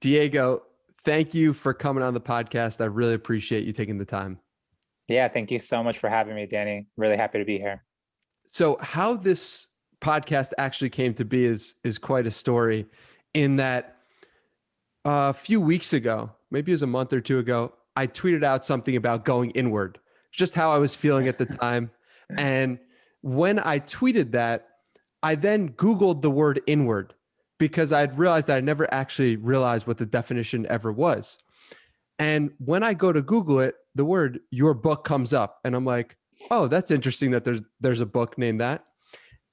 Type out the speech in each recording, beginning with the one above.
Diego, thank you for coming on the podcast. I really appreciate you taking the time. Yeah, thank you so much for having me, Danny. Really happy to be here. So, how this podcast actually came to be is quite a story. In that, a few weeks ago, maybe it was a month or two ago, I tweeted out something about going inward, just how I was feeling at the time. And when I tweeted that, I then Googled the word inward because I'd realized that I never actually realized what the definition ever was. And when I go to Google it, the word your book comes up. And I'm like, oh, that's interesting that there's a book named that.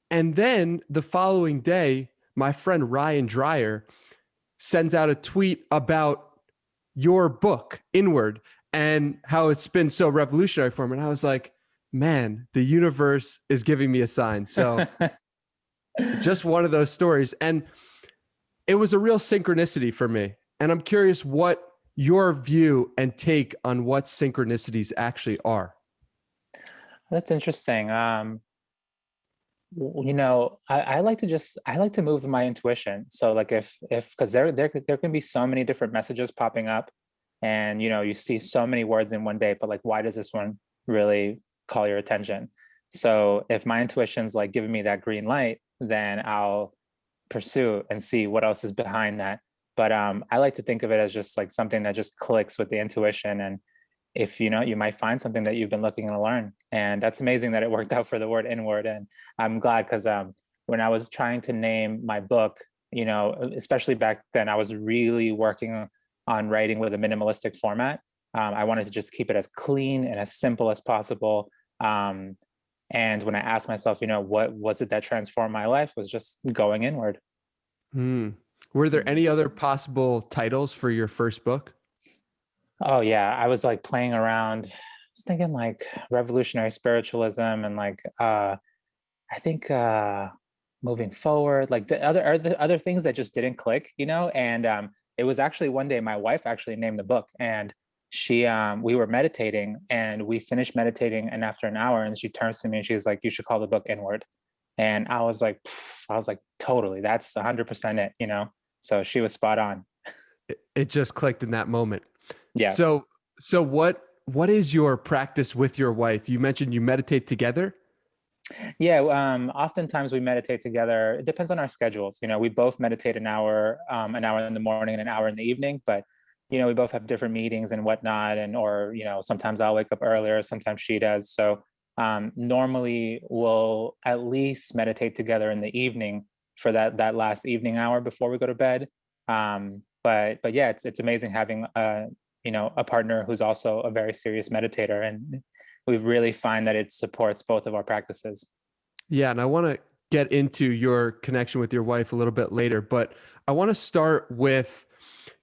And then the following day, my friend Ryan Dreyer sends out a tweet about your book, Inward, and how it's been so revolutionary for him. And I was like, man, the universe is giving me a sign. So just one of those stories. And it was a real synchronicity for me. And I'm curious what your view and take on what synchronicities actually are. That's interesting. I like to move with my intuition. So like if because there can be so many different messages popping up, and you see so many words in one day, but like why does this one really call your attention? So if my intuition's like giving me that green light, then I'll pursue and see what else is behind that. But I like to think of it as just like something that just clicks with the intuition. And if you might find something that you've been looking to learn. And that's amazing that it worked out for the word inward. And I'm glad because when I was trying to name my book, especially back then, I was really working on writing with a minimalistic format. I wanted to just keep it as clean and as simple as possible. And when I asked myself, what was it that transformed my life, was just going inward. Were there any other possible titles for your first book? Oh yeah, I was like playing around. I was thinking like revolutionary spiritualism and like I think moving forward, like the other things that just didn't click, And it was actually one day my wife actually named the book, and she we were meditating and we finished meditating, and after an hour, and she turns to me and she's like, "You should call the book Inward." And I was like, totally, that's 100% it. So she was spot on. It just clicked in that moment. Yeah. So what is your practice with your wife? You mentioned you meditate together. Yeah, oftentimes we meditate together. It depends on our schedules. We both meditate an hour in the morning and an hour in the evening, but we both have different meetings and whatnot, or sometimes I'll wake up earlier, sometimes she does. So normally we'll at least meditate together in the evening for that last evening hour before we go to bed. But yeah, it's amazing having a partner who's also a very serious meditator, and we really find that it supports both of our practices. Yeah, and I want to get into your connection with your wife a little bit later, but I want to start with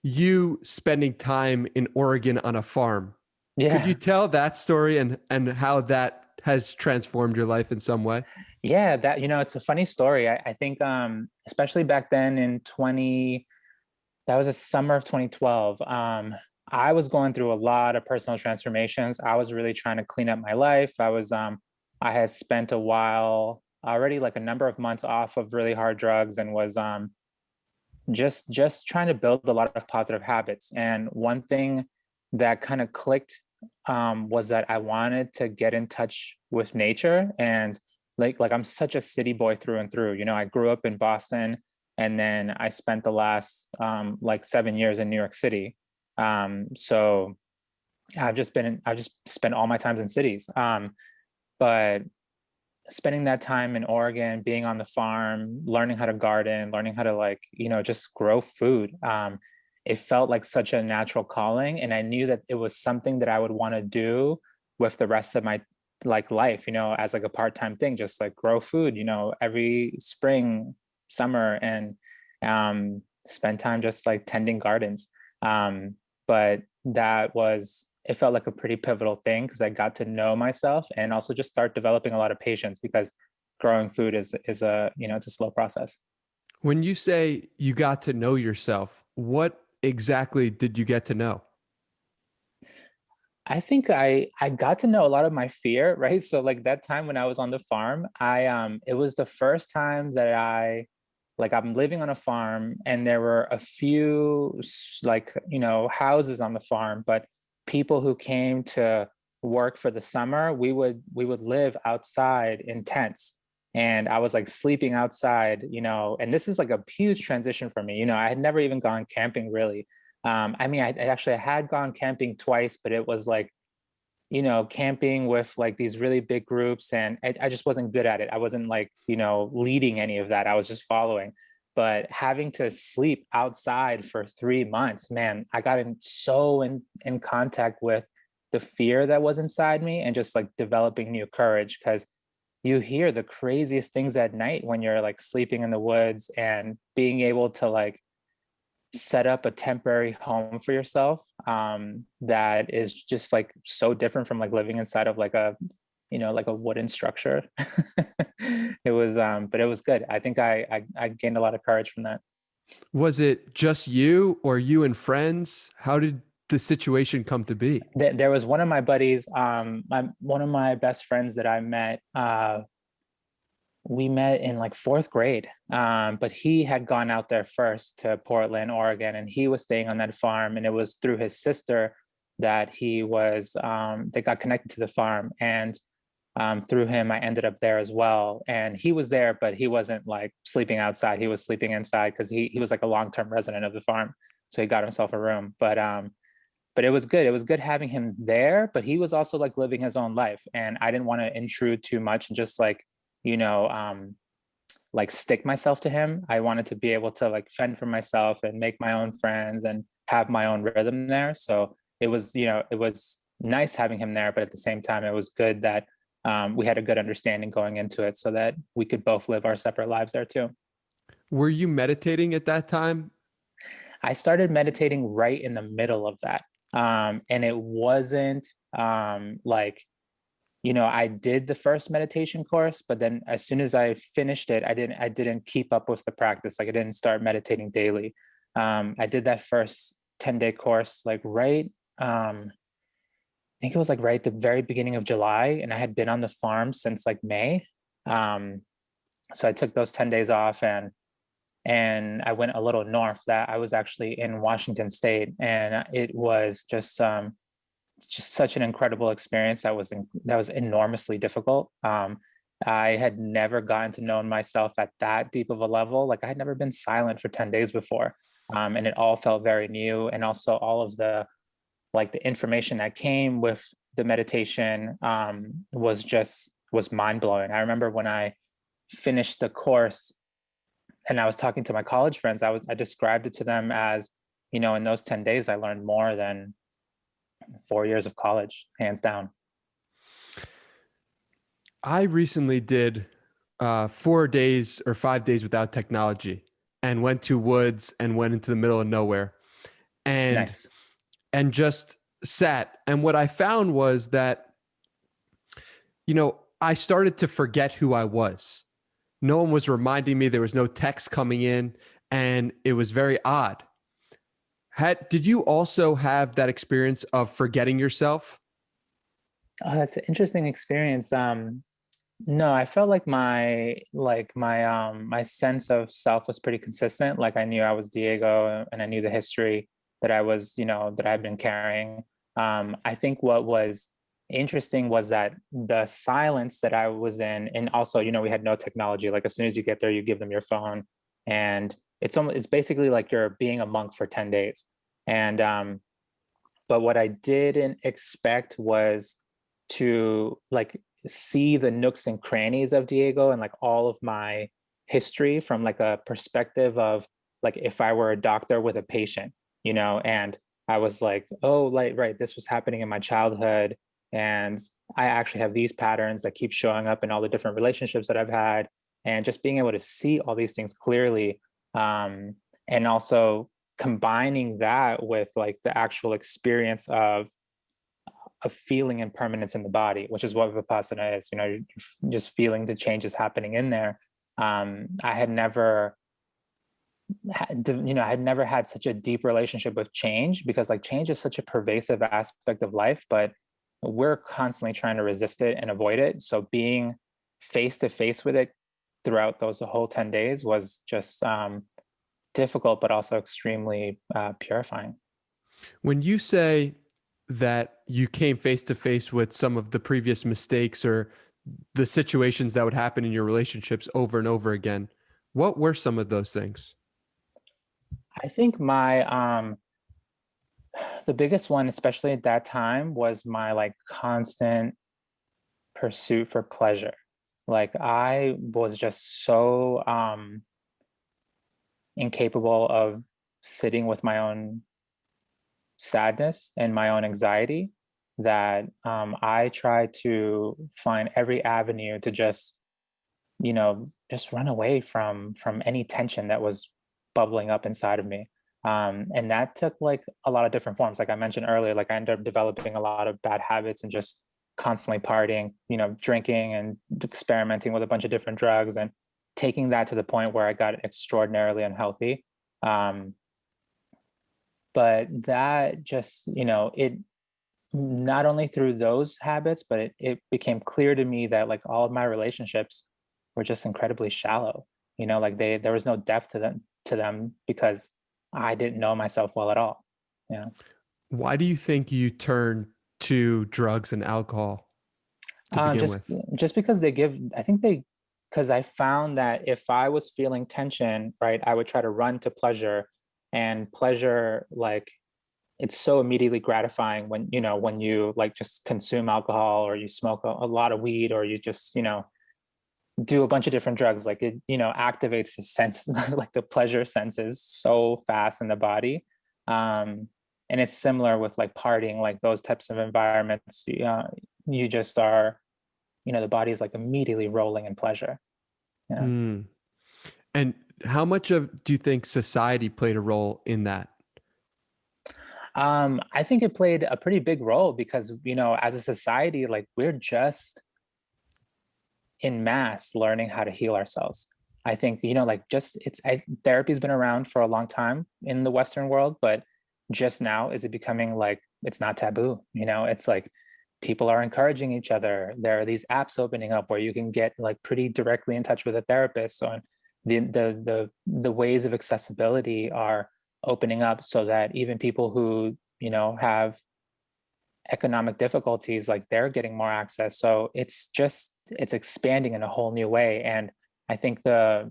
you spending time in Oregon on a farm. Could you Yeah. tell that story and how that has transformed your life in some way? Yeah, it's a funny story. I think especially back then that was the summer of 2012. I was going through a lot of personal transformations. I was really trying to clean up my life. I had spent a while already, like a number of months off of really hard drugs, and was just trying to build a lot of positive habits. And one thing that kind of clicked was that I wanted to get in touch with nature. And like I'm such a city boy through and through. I grew up in Boston, and then I spent the last like 7 years in New York City. So I've just spent all my times in cities. But spending that time in Oregon, being on the farm, learning how to garden, learning how to just grow food. It felt like such a natural calling. And I knew that it was something that I would want to do with the rest of my life, as like a part-time thing, just like grow food, every spring, summer, and spend time just like tending gardens. But it felt like a pretty pivotal thing because I got to know myself and also just start developing a lot of patience, because growing food is it's a slow process. When you say you got to know yourself, what exactly did you get to know? I think I got to know a lot of my fear, right? So like that time when I was on the farm, it was the first time that I like I'm living on a farm and there were a few like, houses on the farm, but people who came to work for the summer, we would live outside in tents. And I was like sleeping outside, and this is like a huge transition for me. I had never even gone camping really. I mean, I actually had gone camping twice, but it was like, camping with like these really big groups, and I just wasn't good at it. I wasn't like, leading any of that. I was just following. But having to sleep outside for 3 months, man, I got in contact with the fear that was inside me and just like developing new courage, because you hear the craziest things at night when you're like sleeping in the woods, and being able to like set up a temporary home for yourself, that is just like so different from like living inside of like a like a wooden structure. It was but it was good. I think I gained a lot of courage from that. Was it just you or you and friends? How did the situation come to be? There was one of my buddies, one of my best friends that I met. We met in like fourth grade, but he had gone out there first to Portland, Oregon, and he was staying on that farm. And it was through his sister that he was, they got connected to the farm. And through him, I ended up there as well. And he was there, but he wasn't like sleeping outside. He was sleeping inside because he was like a long-term resident of the farm. So he got himself a room. But it was good. It was good having him there, but he was also like living his own life. And I didn't want to intrude too much and just like, like stick myself to him. I wanted to be able to like fend for myself and make my own friends and have my own rhythm there. So it was, it was nice having him there, but at the same time, it was good that we had a good understanding going into it so that we could both live our separate lives there too. Were you meditating at that time? I started meditating right in the middle of that. And it wasn't like, I did the first meditation course, but then as soon as I finished it, I didn't keep up with the practice. Like I didn't start meditating daily. I did that first 10-day course, like right, I think it was like right at the very beginning of July, and I had been on the farm since like May. So I took those 10 days off and I went a little north. That I was actually in Washington State, and it was just such an incredible experience. That was enormously difficult. I had never gotten to know myself at that deep of a level. Like I had never been silent for 10 days before. And it all felt very new. And also all of the information that came with the meditation was mind blowing. I remember when I finished the course and I was talking to my college friends, I described it to them as, in those 10 days, I learned more than 4 years of college, hands down. I recently did 4 days or 5 days without technology and went to woods and went into the middle of nowhere and Nice. and just sat. And what I found was that, I started to forget who I was. No one was reminding me. There was no text coming in, and it was very odd. Did you also have that experience of forgetting yourself? Oh, that's an interesting experience. No, I felt like my sense of self was pretty consistent. Like I knew I was Diego, and I knew the history that I was, that I've been carrying. I think what was interesting was that the silence that I was in, and also, we had no technology. Like as soon as you get there, you give them your phone, and it's basically like you're being a monk for 10 days. And but what I didn't expect was to like see the nooks and crannies of Diego and like all of my history from like a perspective of like if I were a doctor with a patient, and I was like, oh, like, right, this was happening in my childhood. And I actually have these patterns that keep showing up in all the different relationships that I've had. And just being able to see all these things clearly, and also combining that with like the actual experience of feeling impermanence in the body, which is what Vipassana is, just feeling the changes happening in there. I had never had such a deep relationship with change, because like change is such a pervasive aspect of life, but we're constantly trying to resist it and avoid it. So being face to face with it throughout those whole 10 days was just difficult, but also extremely purifying. When you say that you came face to face with some of the previous mistakes or the situations that would happen in your relationships over and over again, what were some of those things? I think the biggest one, especially at that time, was my like constant pursuit for pleasure. Like I was just so incapable of sitting with my own sadness and my own anxiety that I tried to find every avenue to just, just run away from any tension that was bubbling up inside of me. And that took like a lot of different forms. Like I mentioned earlier, like I ended up developing a lot of bad habits and just constantly partying, drinking and experimenting with a bunch of different drugs and taking that to the point where I got extraordinarily unhealthy. But that just, it not only through those habits, but it became clear to me that like all of my relationships were just incredibly shallow. Like there was no depth to them because I didn't know myself well at all. Yeah. Why do you think you turned to drugs and alcohol to begin Just with? just because because I found that if I was feeling tension, right, I would try to run to pleasure, and pleasure, like, it's so immediately gratifying when you like just consume alcohol or you smoke a lot of weed or you just do a bunch of different drugs. Like it activates the sense like the pleasure senses so fast in the body. And it's similar with like partying, like those types of environments. You just are, the body is like immediately rolling in pleasure. Yeah. Mm. And how much of do you think society played a role in that? I think it played a pretty big role because, as a society, like we're just in mass learning how to heal ourselves. I think, like therapy's been around for a long time in the Western world, but just now is it becoming like it's not taboo. It's like people are encouraging each other. There are these apps opening up where you can get like pretty directly in touch with a therapist. So the ways of accessibility are opening up so that even people who have economic difficulties, like they're getting more access. So it's expanding in a whole new way. And I think the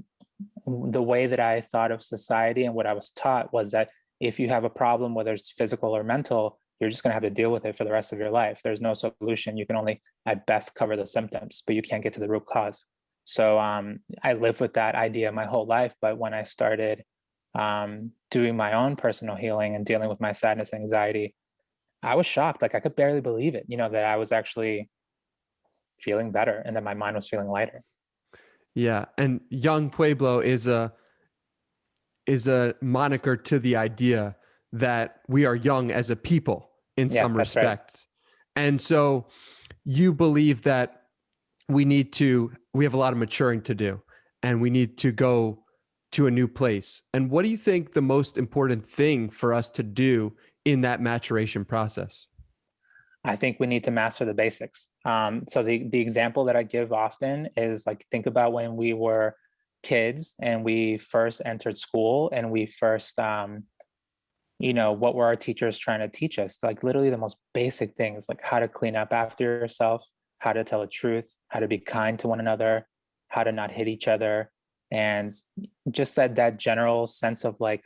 way that I thought of society and what I was taught was that if you have a problem, whether it's physical or mental, you're just going to have to deal with it for the rest of your life. There's no solution. You can only at best cover the symptoms, but you can't get to the root cause. So I lived with that idea my whole life. But when I started doing my own personal healing and dealing with my sadness and anxiety, I was shocked. Like I could barely believe it, that I was actually feeling better and that my mind was feeling lighter. Yeah, and young Pueblo is a moniker to the idea that we are young as a people in Yeah, some that's right. respect. And so you believe that we have a lot of maturing to do and we need to go to a new place. And what do you think the most important thing for us to do in that maturation process? I think we need to master the basics. So the example that I give often is like, think about when we were kids and we first entered school and we first, what were our teachers trying to teach us? Like literally the most basic things, like how to clean up after yourself, how to tell the truth, how to be kind to one another, how to not hit each other. And just that general sense of like,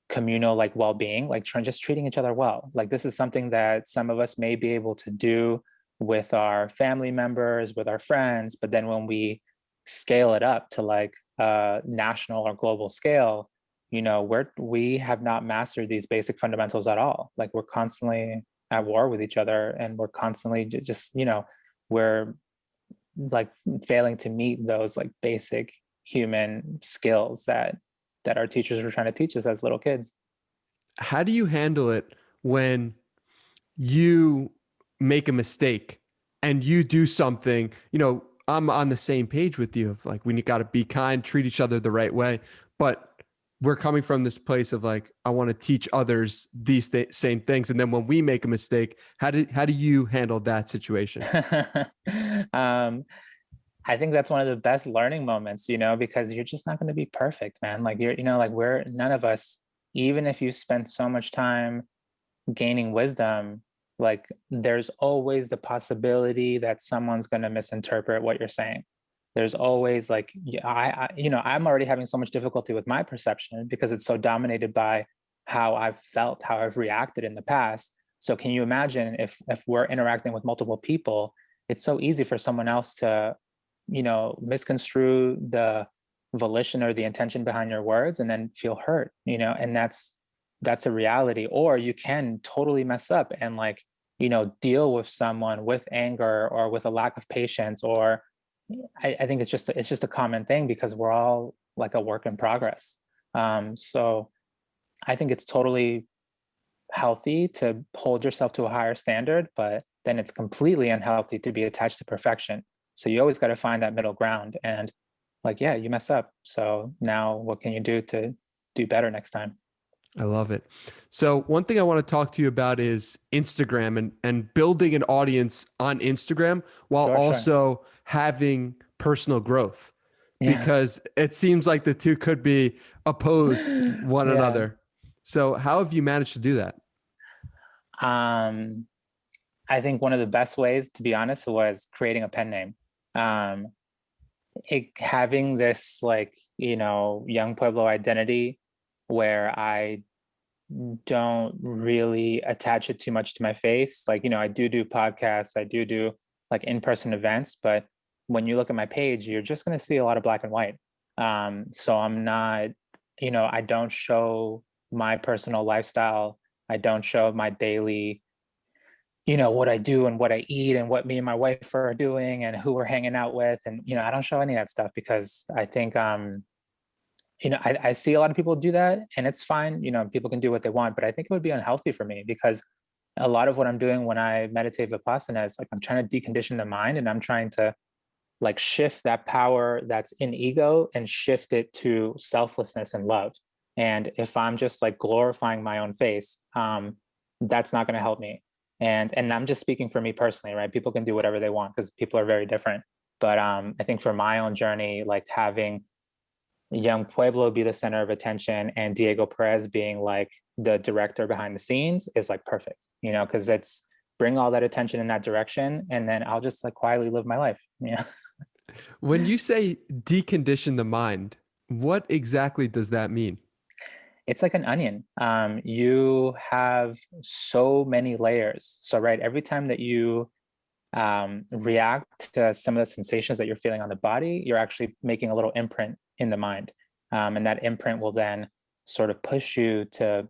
communal like well-being, like just treating each other well. Like this is something that some of us may be able to do with our family members, with our friends, but then when we scale it up to like a national or global scale, we have not mastered these basic fundamentals at all. Like we're constantly at war with each other and we're constantly just we're like failing to meet those like basic human skills that our teachers were trying to teach us as little kids. How do you handle it when you make a mistake and you do something, I'm on the same page with you of like, we got to be kind, treat each other the right way. But we're coming from this place of like, I want to teach others these same things. And then when we make a mistake, how do you handle that situation? um, I think that's one of the best learning moments, because you're just not going to be perfect, man. Like like we're none of us, even if you spend so much time gaining wisdom, like there's always the possibility that someone's going to misinterpret what you're saying. There's always like, yeah, I'm already having so much difficulty with my perception because it's so dominated by how I've felt, how I've reacted in the past. So can you imagine if we're interacting with multiple people, it's so easy for someone else to, misconstrue the volition or the intention behind your words and then feel hurt, and that's a reality. Or you can totally mess up and like, deal with someone with anger or with a lack of patience, or I think it's just a common thing because we're all like a work in progress. So I think it's totally healthy to hold yourself to a higher standard, but then it's completely unhealthy to be attached to perfection. So you always got to find that middle ground. And like, yeah, you mess up. So now what can you do to do better next time? I love it. So one thing I want to talk to you about is Instagram and building an audience on Instagram while Sure, sure. also having personal growth, Yeah. because it seems like the two could be opposed one Yeah. another. So how have you managed to do that? Um, I think one of the best ways, to be honest, was creating a pen name. Um, Having this like, young Pueblo identity where I don't really attach it too much to my face. Like, I do podcasts, I do like in-person events, but when you look at my page, you're just going to see a lot of black and white. So I'm not, I don't show my personal lifestyle. I don't show my daily, what I do and what I eat and what me and my wife are doing and who we're hanging out with. And, I don't show any of that stuff because I think, I see a lot of people do that and it's fine. People can do what they want, but I think it would be unhealthy for me because a lot of what I'm doing when I meditate Vipassana is like, I'm trying to decondition the mind and I'm trying to like shift that power that's in ego and shift it to selflessness and love. And if I'm just like glorifying my own face, that's not going to help me. And I'm just speaking for me personally, right? People can do whatever they want because people are very different. But I think for my own journey, like having young Pueblo be the center of attention and Diego Perez being like the director behind the scenes is like perfect, because it's bring all that attention in that direction and then I'll just like quietly live my life. Yeah. When you say decondition the mind, what exactly does that mean? It's like an onion. You have so many layers. So, right, every time that you react to some of the sensations that you're feeling on the body, you're actually making a little imprint in the mind. And that imprint will then sort of push you to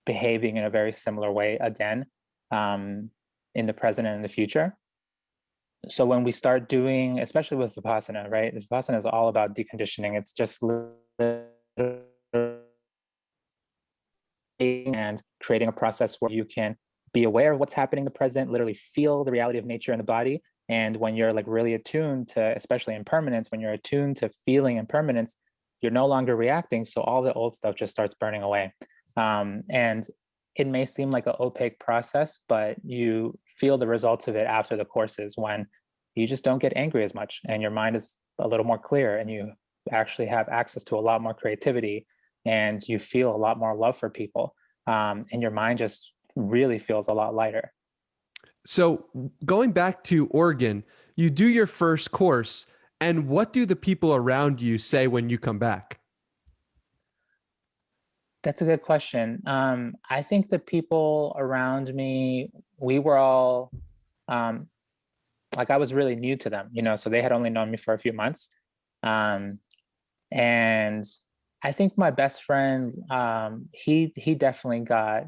behaving in a very similar way again in the present and in the future. So when we start doing, especially with Vipassana, right? Vipassana is all about deconditioning. It's just and creating a process where you can be aware of what's happening in the present, literally feel the reality of nature in the body. And when you're like really attuned to, especially impermanence, when you're attuned to feeling impermanence, you're no longer reacting. So all the old stuff just starts burning away. And it may seem like an opaque process, but you feel the results of it after the courses when you just don't get angry as much and your mind is a little more clear and you actually have access to a lot more creativity and you feel a lot more love for people. And your mind just really feels a lot lighter. So going back to Oregon, you do your first course, and what do the people around you say when you come back? That's a good question. I think the people around me, we were all um, like I was really new to them, so they had only known me for a few months. Um, and I think my best friend, he definitely got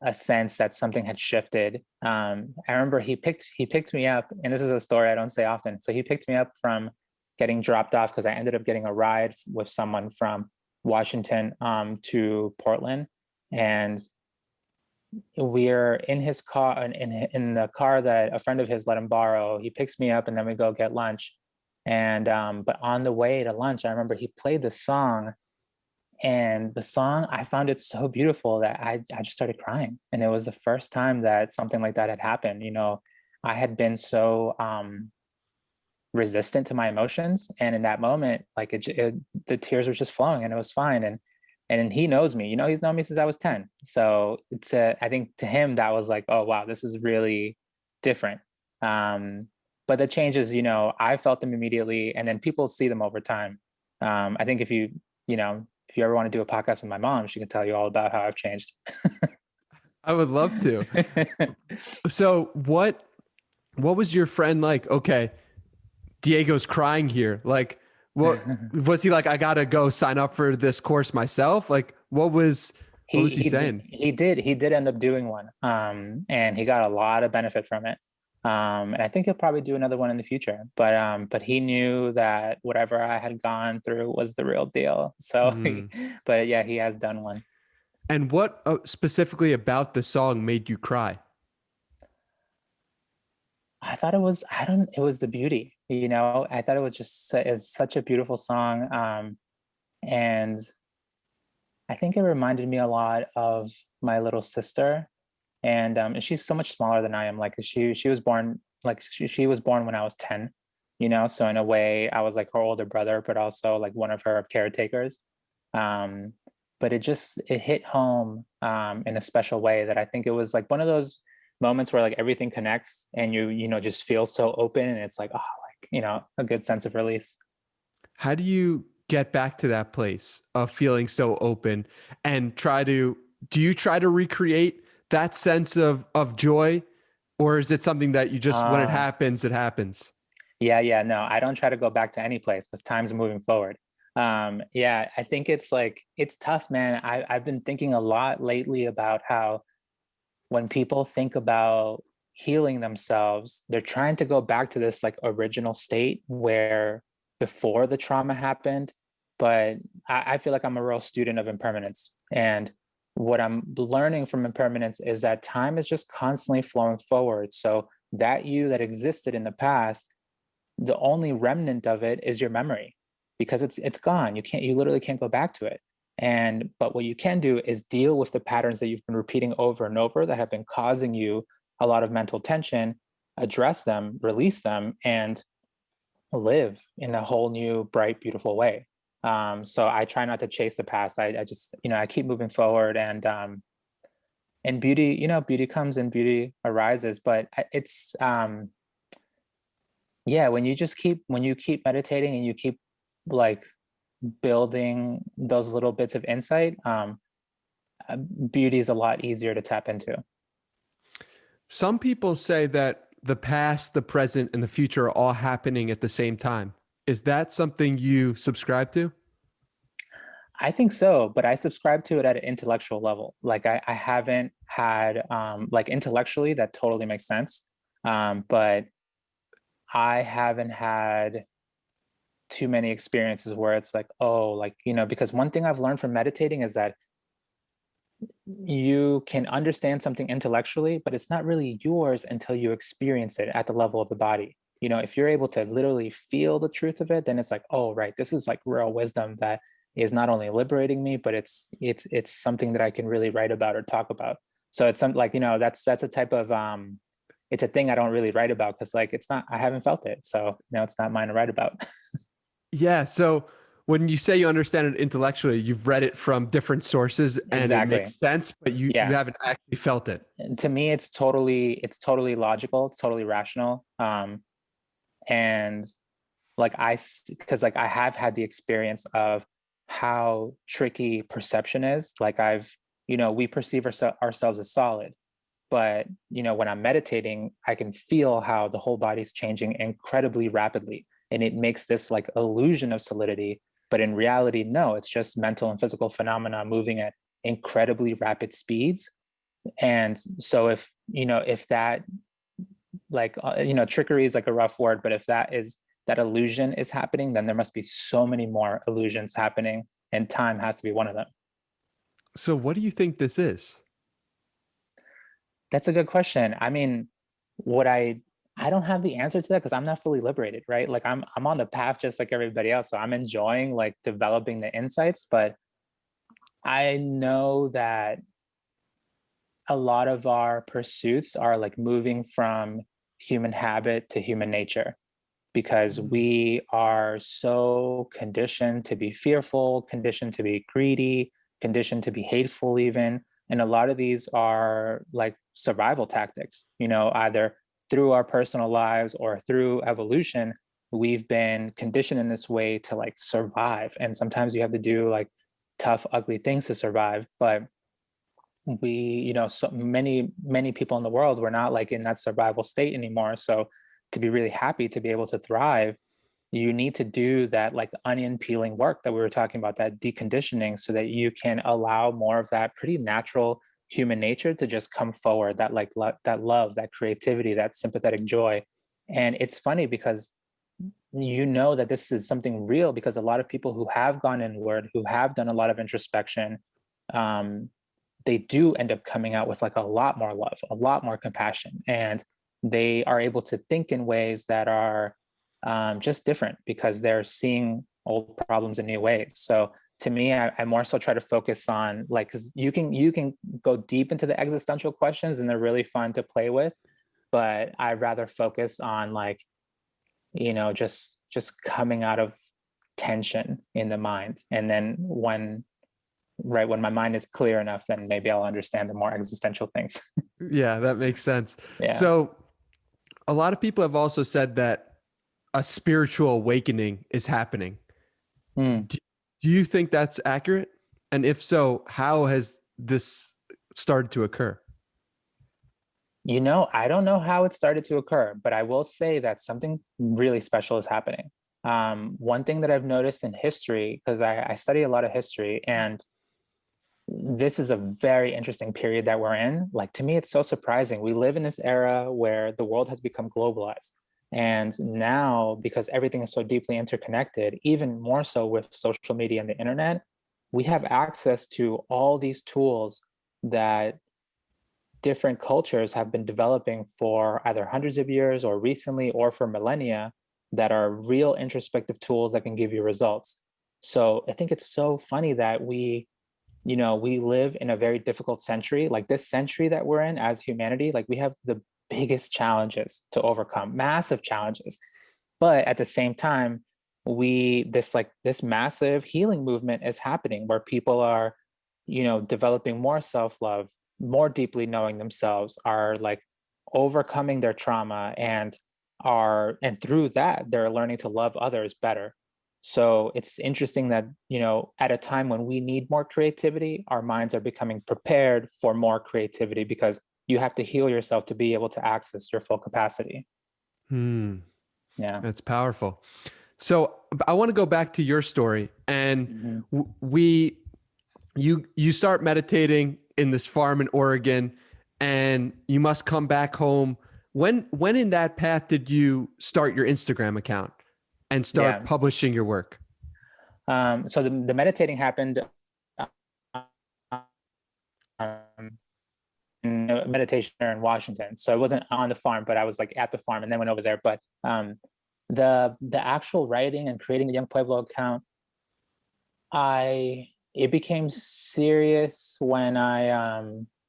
a sense that something had shifted. I remember he picked me up, and this is a story I don't say often. So he picked me up from getting dropped off because I ended up getting a ride with someone from Washington to Portland, and we're in his car in the car that a friend of his let him borrow. He picks me up, and then we go get lunch. And but on the way to lunch, I remember he played the song, and the song, I found it so beautiful that I just started crying. And it was the first time that something like that had happened. I had been so resistant to my emotions. And in that moment, like the tears were just flowing and it was fine. And he knows me, he's known me since I was 10. So I think to him, that was like, oh, wow, this is really different. But the changes, I felt them immediately, and then people see them over time. I think if you ever want to do a podcast with my mom, she can tell you all about how I've changed. I would love to. So what was your friend like? Okay, Diego's crying here. Like, what was he like? I gotta go sign up for this course myself. Like, what was he saying? He did end up doing one, and he got a lot of benefit from it. And I think he'll probably do another one in the future. But he knew that whatever I had gone through was the real deal. So, but yeah, he has done one. And what specifically about the song made you cry? I thought it was the beauty, I thought it was just is such a beautiful song. And I think it reminded me a lot of my little sister. And she's so much smaller than I am. Like she was born, like she was born when I was 10, so in a way I was like her older brother, but also like one of her caretakers. But it hit home in a special way, that I think it was like one of those moments where like everything connects and you just feel so open, and it's like, oh, like, a good sense of release. How do you get back to that place of feeling so open and do you try to recreate that sense of joy, or is it something that you just, when it happens, it happens? Yeah, no, I don't try to go back to any place because time's moving forward. Yeah, I think it's like, it's tough, man. I've been thinking a lot lately about how when people think about healing themselves, they're trying to go back to this like original state where before the trauma happened. But I feel like I'm a real student of impermanence. And what I'm learning from impermanence is that time is just constantly flowing forward. So that you that existed in the past, the only remnant of it is your memory, because it's gone. You literally can't go back to it. But what you can do is deal with the patterns that you've been repeating over and over that have been causing you a lot of mental tension, address them, release them, and live in a whole new, bright, beautiful way. So I try not to chase the past. I just, I keep moving forward, and beauty, beauty comes and beauty arises. But it's, yeah, when you keep meditating and you keep like building those little bits of insight, beauty is a lot easier to tap into. Some people say that the past, the present, and the future are all happening at the same time. Is that something you subscribe to? I think so, but I subscribe to it at an intellectual level. Like I haven't had, like intellectually, that totally makes sense. But I haven't had too many experiences where it's like, oh, like, because one thing I've learned from meditating is that you can understand something intellectually, but it's not really yours until you experience it at the level of the body. If you're able to literally feel the truth of it, then it's like, oh, right, this is like real wisdom that is not only liberating me, but it's something that I can really write about or talk about. So it's something like, that's a type of, it's a thing I don't really write about because like, I haven't felt it. So, it's not mine to write about. Yeah. So when you say you understand it intellectually, you've read it from different sources and Exactly. It makes sense, but you haven't actually felt it. And to me, it's totally logical. It's totally rational. And like because like I have had the experience of how tricky perception is. Like we perceive ourselves as solid, but when I'm meditating, I can feel how the whole body's changing incredibly rapidly, and it makes this like illusion of solidity. But in reality, no, it's just mental and physical phenomena moving at incredibly rapid speeds. And so if that, like, trickery is like a rough word, but if that illusion is happening, then there must be so many more illusions happening, and time has to be one of them. So what do you think this is? That's a good question. I mean, I don't have the answer to that because I'm not fully liberated, right? Like I'm on the path just like everybody else. So I'm enjoying like developing the insights, but I know that a lot of our pursuits are like moving from human habit to human nature, because we are so conditioned to be fearful, conditioned to be greedy, conditioned to be hateful even. And a lot of these are like survival tactics, you know, either through our personal lives or through evolution, we've been conditioned in this way to like survive. And sometimes you have to do like tough, ugly things to survive. But we, you know, so many people in the world, we're not like in that survival state anymore. So to be really happy to be able to thrive, you need to do that like onion peeling work that we were talking about, that deconditioning, so that you can allow more of that pretty natural human nature to just come forward, that like that love, that creativity, that sympathetic joy. And it's funny because you know that this is something real, because a lot of people who have gone inward, who have done a lot of introspection, they do end up coming out with like a lot more love, a lot more compassion, and they are able to think in ways that are just different because they're seeing old problems in new ways. So to me, I more so try to focus on like, because you can go deep into the existential questions and they're really fun to play with, but I'd rather focus on like, you know, just coming out of tension in the mind, and then when my mind is clear enough, then maybe I'll understand the more existential things. Yeah, that makes sense. Yeah. So a lot of people have also said that a spiritual awakening is happening. Mm. Do you think that's accurate? And if so, how has this started to occur? You know, I don't know how it started to occur, but I will say that something really special is happening. One thing that I've noticed in history, because I study a lot of history, and this is a very interesting period that we're in. Like, to me, it's so surprising. We live in this era where the world has become globalized. And now, because everything is so deeply interconnected, even more so with social media and the internet, we have access to all these tools that different cultures have been developing for either hundreds of years or recently or for millennia, that are real introspective tools that can give you results. So I think it's so funny that we, you know, we live in a very difficult century, like this century that we're in as humanity. Like, we have the biggest challenges to overcome, massive challenges. But at the same time, this massive healing movement is happening where people are, you know, developing more self-love, more deeply knowing themselves, are like overcoming their trauma, and through that they're learning to love others better. So it's interesting that, you know, at a time when we need more creativity, our minds are becoming prepared for more creativity, because you have to heal yourself to be able to access your full capacity. Hmm, Yeah. that's powerful. So I want to go back to your story, and Mhm. you start meditating in this farm in Oregon, and you must come back home. When in that path did you start your Instagram account and start Yeah. publishing your work? So the meditating happened um, in a meditation in Washington. So I wasn't on the farm, but I was like at the farm and then went over there. But the actual writing and creating the Young Pueblo account, it became serious when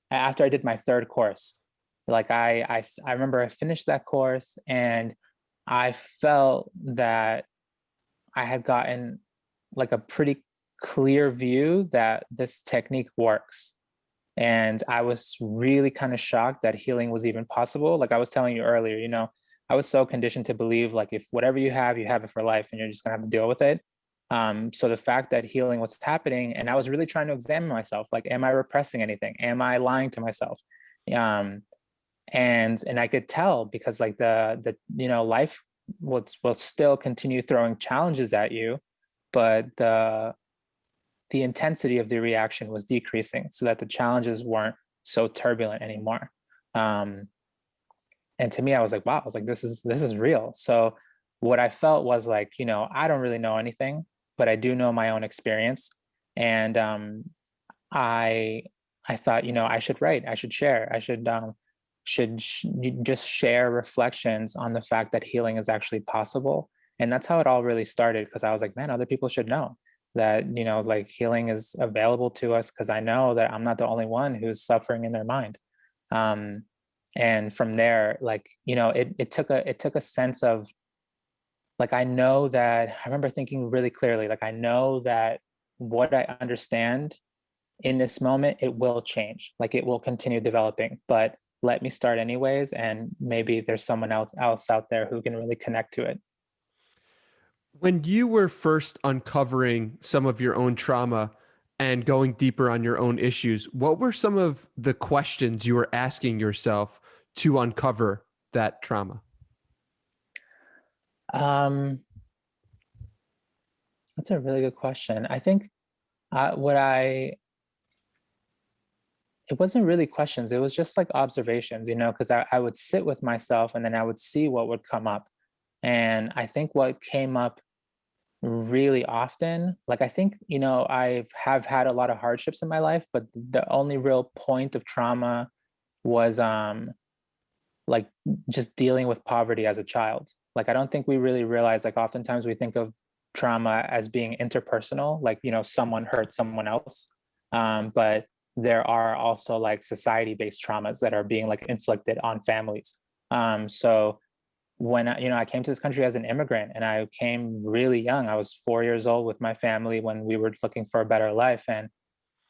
after I did my third course. Like I remember I finished that course, and I felt that I had gotten like a pretty clear view that this technique works. And I was really kind of shocked that healing was even possible. Like I was telling you earlier, you know, I was so conditioned to believe like if whatever you have it for life and you're just gonna have to deal with it. So the fact that healing was happening, and I was really trying to examine myself, like, am I repressing anything? Am I lying to myself? Um, and I could tell, because like the you know, life will still continue throwing challenges at you, but the intensity of the reaction was decreasing, so that the challenges weren't so turbulent anymore. Um, and to me, I was like, wow, I was like, this is real. So what I felt was like, you know, I don't really know anything, but I do know my own experience. And I I thought, you know, I should write, I should share, I just share reflections on the fact that healing is actually possible. And that's how it all really started, because I was like, man, other people should know that, you know, like healing is available to us, because I know that I'm not the only one who's suffering in their mind. Um, and from there, like, you know, it took a sense of like, I know that I remember thinking really clearly, like, I know that what I understand in this moment, it will change. Like, it will continue developing, but let me start anyways, and maybe there's someone else out there who can really connect to it. When you were first uncovering some of your own trauma and going deeper on your own issues, what were some of the questions you were asking yourself to uncover that trauma? Um, that's a really good question. I think what I it wasn't really questions. It was just like observations, because I would sit with myself and then I would see what would come up. And I think what came up really often, like, I think, have had a lot of hardships in my life, but the only real point of trauma was like just dealing with poverty as a child. Like, I don't think we really realize, like, oftentimes we think of trauma as being interpersonal, like, someone hurt someone else. But there are also like society-based traumas that are being like inflicted on families. So when I came to this country as an immigrant, and I came really young. I was 4 years old with my family when we were looking for a better life, and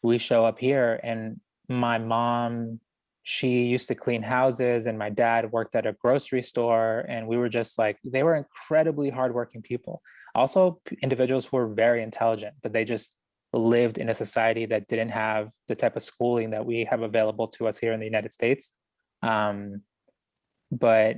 we show up here, and my mom, she used to clean houses, and my dad worked at a grocery store, and we were just like, they were incredibly hardworking people. Also, individuals who were very intelligent, but they just lived in a society that didn't have the type of schooling that we have available to us here in the United States. Um, but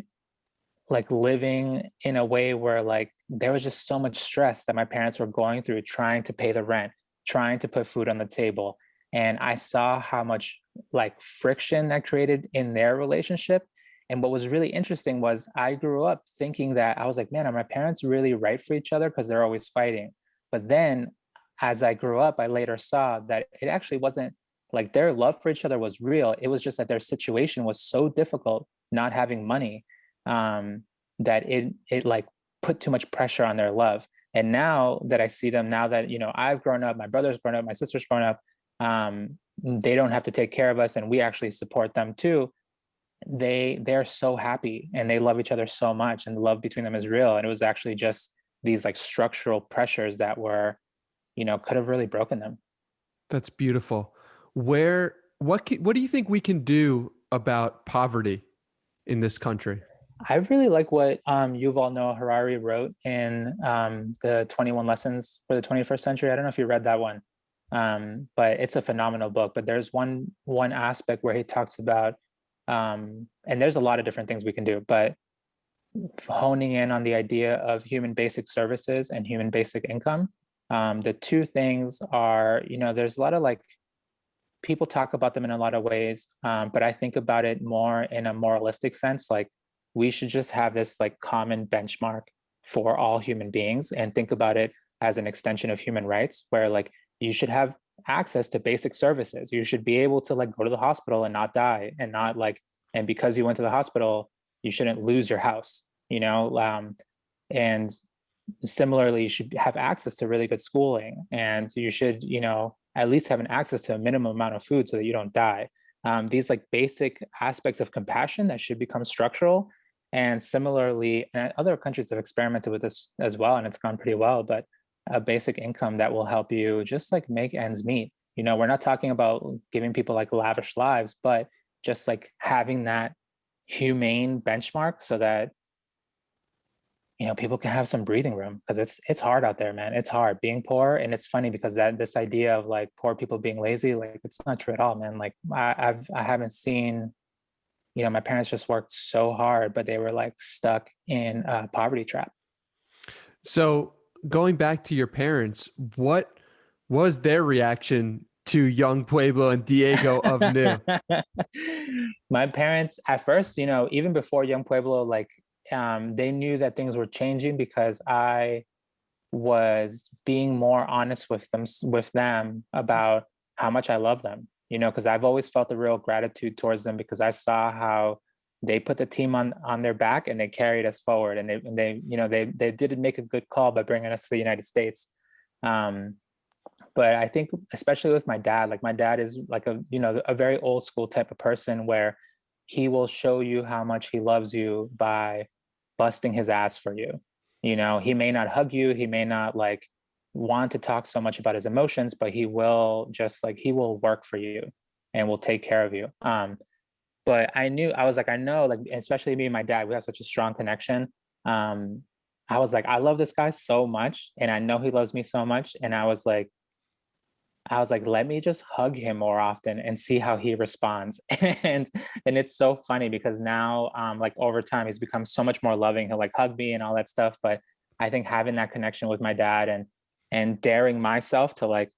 like living in a way where like there was just so much stress that my parents were going through trying to pay the rent, trying to put food on the table. And I saw how much like friction that created in their relationship. And what was really interesting was I grew up thinking that I was like, man, are my parents really right for each other? Because they're always fighting. But then as I grew up, I later saw that it actually wasn't like their love for each other was real. It was just that their situation was so difficult, not having money, that it like put too much pressure on their love. And now that I see them, now that I've grown up, my brother's grown up, my sister's grown up, they don't have to take care of us, and we actually support them too. They're so happy and they love each other so much, and the love between them is real. And it was actually just these like structural pressures that were, could have really broken them. That's beautiful. What do you think we can do about poverty in this country? I really like what Yuval Noah Harari wrote in the 21 Lessons for the 21st Century. I don't know if you read that one, but it's a phenomenal book. But there's one aspect where he talks about, and there's a lot of different things we can do, but honing in on the idea of human basic services and human basic income. The two things are, there's a lot of like people talk about them in a lot of ways, but I think about it more in a moralistic sense. Like, we should just have this like common benchmark for all human beings, and think about it as an extension of human rights, where like you should have access to basic services. You should be able to like go to the hospital and not die, and not like, and because you went to the hospital, you shouldn't lose your house, and similarly, you should have access to really good schooling, and you should, at least have an access to a minimum amount of food so that you don't die. These like basic aspects of compassion that should become structural. And similarly, and other countries have experimented with this as well, and it's gone pretty well, but a basic income that will help you just like make ends meet. We're not talking about giving people like lavish lives, but just like having that humane benchmark so that people can have some breathing room, because it's hard out there, man. It's hard being poor. And it's funny because that this idea of like poor people being lazy, like, it's not true at all, man. Like, I haven't seen, my parents just worked so hard, but they were like stuck in a poverty trap. So going back to your parents, what was their reaction to young Pueblo and Diego of new? My parents at first, even before young Pueblo, like, they knew that things were changing because I was being more honest with them about how much I love them, because I've always felt a real gratitude towards them, because I saw how they put the team on their back and they carried us forward, and they did make a good call by bringing us to the United States. But I think especially with my dad, like, my dad is like a very old school type of person, where he will show you how much he loves you by busting his ass for you. You know, he may not hug you, he may not like want to talk so much about his emotions, but he will just like, he will work for you and will take care of you. But I knew, I was like, I know, like, especially me and my dad, we have such a strong connection. Um, I was like, I love this guy so much, and I know he loves me so much. And I was like, let me just hug him more often and see how he responds. and and it's so funny because now, like over time, he's become so much more loving. He'll like hug me and all that stuff. But I think having that connection with my dad and daring myself to like,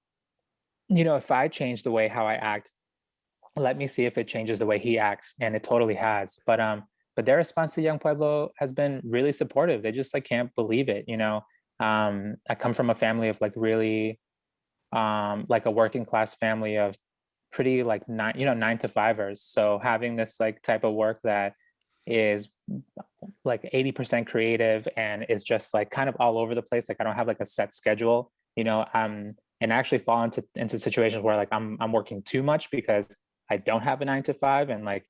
you know, if I change the way how I act, let me see if it changes the way he acts. And it totally has. But their response to young Pueblo has been really supportive. They just like can't believe it, you know. I come from a family of like really like a working class family of pretty like nine to fivers. So having this like type of work that is like 80% creative and is just like kind of all over the place. Like I don't have like a set schedule, you know, and actually fall into situations where like I'm working too much because I don't have a 9 to 5 and like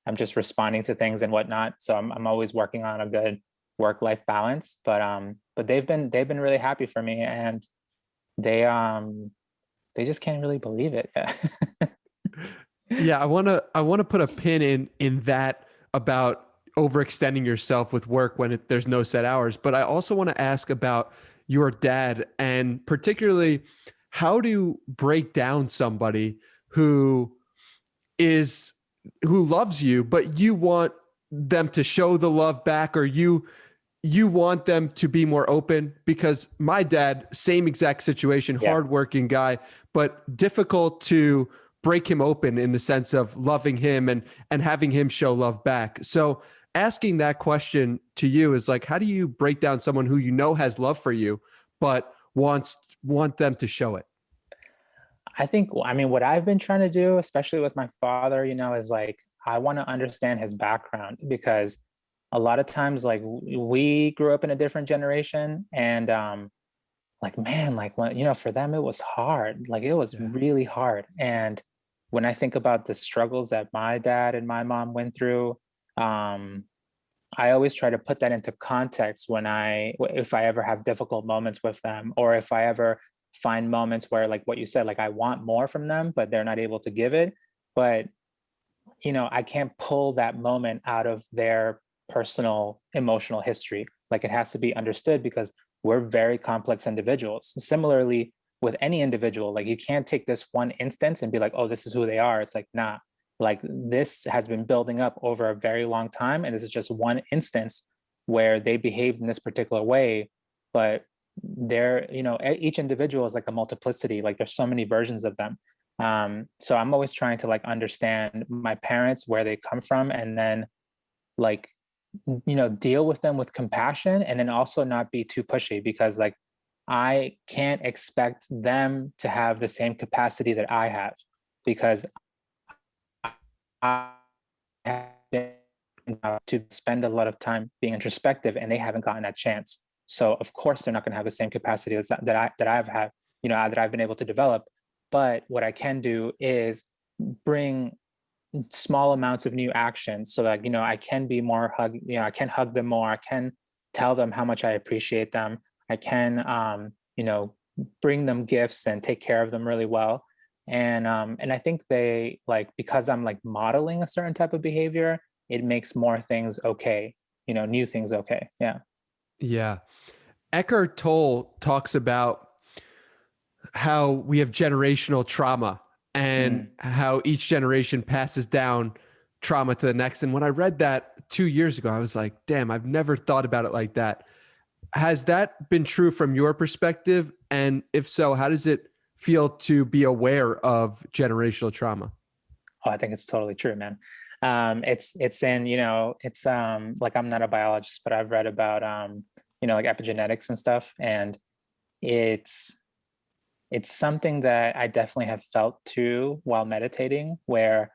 I'm just responding to things and whatnot. So I'm always working on a good work-life balance. But they've been really happy for me, and they just can't really believe it. Yeah. Yeah, I wanna put a pin in that about overextending yourself with work when there's no set hours. But I also want to ask about your dad, and particularly how to break down somebody who is who loves you, but you want them to show the love back, or you want them to be more open. Because my dad, same exact situation, Yeah. hardworking guy, but difficult to break him open in the sense of loving him and having him show love back. So asking that question to you is like, how do you break down someone who you know has love for you, but want them to show it? I think, I mean, what I've been trying to do, especially with my father, you know, is like, I want to understand his background because a lot of times, like, we grew up in a different generation and, like, man, like, when, you know, for them, it was hard. Like, it was Yeah. really hard. And when I think about the struggles that my dad and my mom went through, um, I always try to put that into context when if I ever have difficult moments with them, or if I ever find moments where, like what you said, like I want more from them, but they're not able to give it. But, you know, I can't pull that moment out of their personal emotional history. Like it has to be understood because we're very complex individuals. Similarly, with any individual, like you can't take this one instance and be like, oh, this is who they are. It's like, nah, like this has been building up over a very long time. And this is just one instance where they behaved in this particular way. But they're, you know, each individual is like a multiplicity. Like there's so many versions of them. So I'm always trying to like understand my parents, where they come from, and then like, you know, deal with them with compassion, and then also not be too pushy because like I can't expect them to have the same capacity that I have because I have been to spend a lot of time being introspective and they haven't gotten that chance. So of course they're not going to have the same capacity that I've had, you know, that I've been able to develop. But what I can do is bring small amounts of new actions so that, you know, I can be more you know, I can hug them more. I can tell them how much I appreciate them. I can, you know, bring them gifts and take care of them really well. And I think they like, because I'm like modeling a certain type of behavior, it makes more things okay, you know, new things okay. Yeah. Yeah. Eckhart Tolle talks about how we have generational trauma and Mm. how each generation passes down trauma to the next. And when I read that 2 years ago, I was like, damn, I've never thought about it like that. Has that been true from your perspective? And if so, how does it feel to be aware of generational trauma? Oh, I think it's totally true, man. It's in, you know, it's like I'm not a biologist, but I've read about you know, like epigenetics and stuff. And it's it's something that I definitely have felt too while meditating, where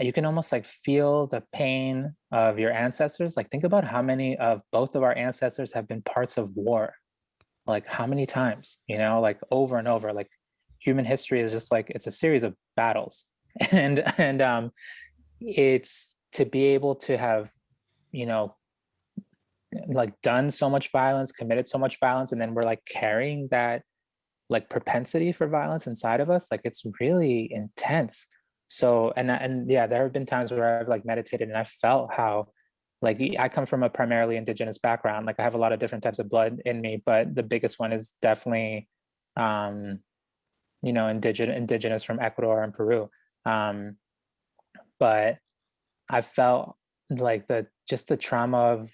you can almost like feel the pain of your ancestors. Like think about how many of both of our ancestors have been parts of war. Like how many times, you know, like over and over. Like human history is just like it's a series of battles. And it's to be able to have, you know, like done so much violence, committed so much violence, and then we're like carrying that like propensity for violence inside of us. Like it's really intense. So and yeah, there have been times where I've like meditated and I felt how like I come from a primarily indigenous background. Like I have a lot of different types of blood in me, but the biggest one is definitely um indigenous from Ecuador and Peru. Um, but I felt like the trauma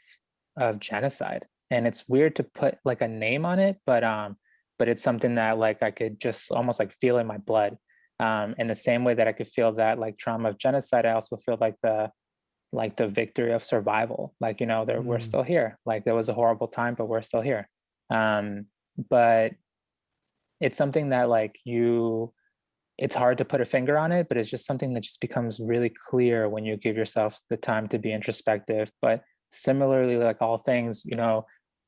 of genocide. And it's weird to put like a name on it, but it's something that like I could just almost like feel in my blood. In the same way that I could feel that like trauma of genocide, I also feel like the victory of survival. Like, we're Mm. still here. Like there was a horrible time, but we're still here. But it's something that like it's hard to put a finger on it, but it's just something that just becomes really clear when you give yourself the time to be introspective. But similarly, like all things,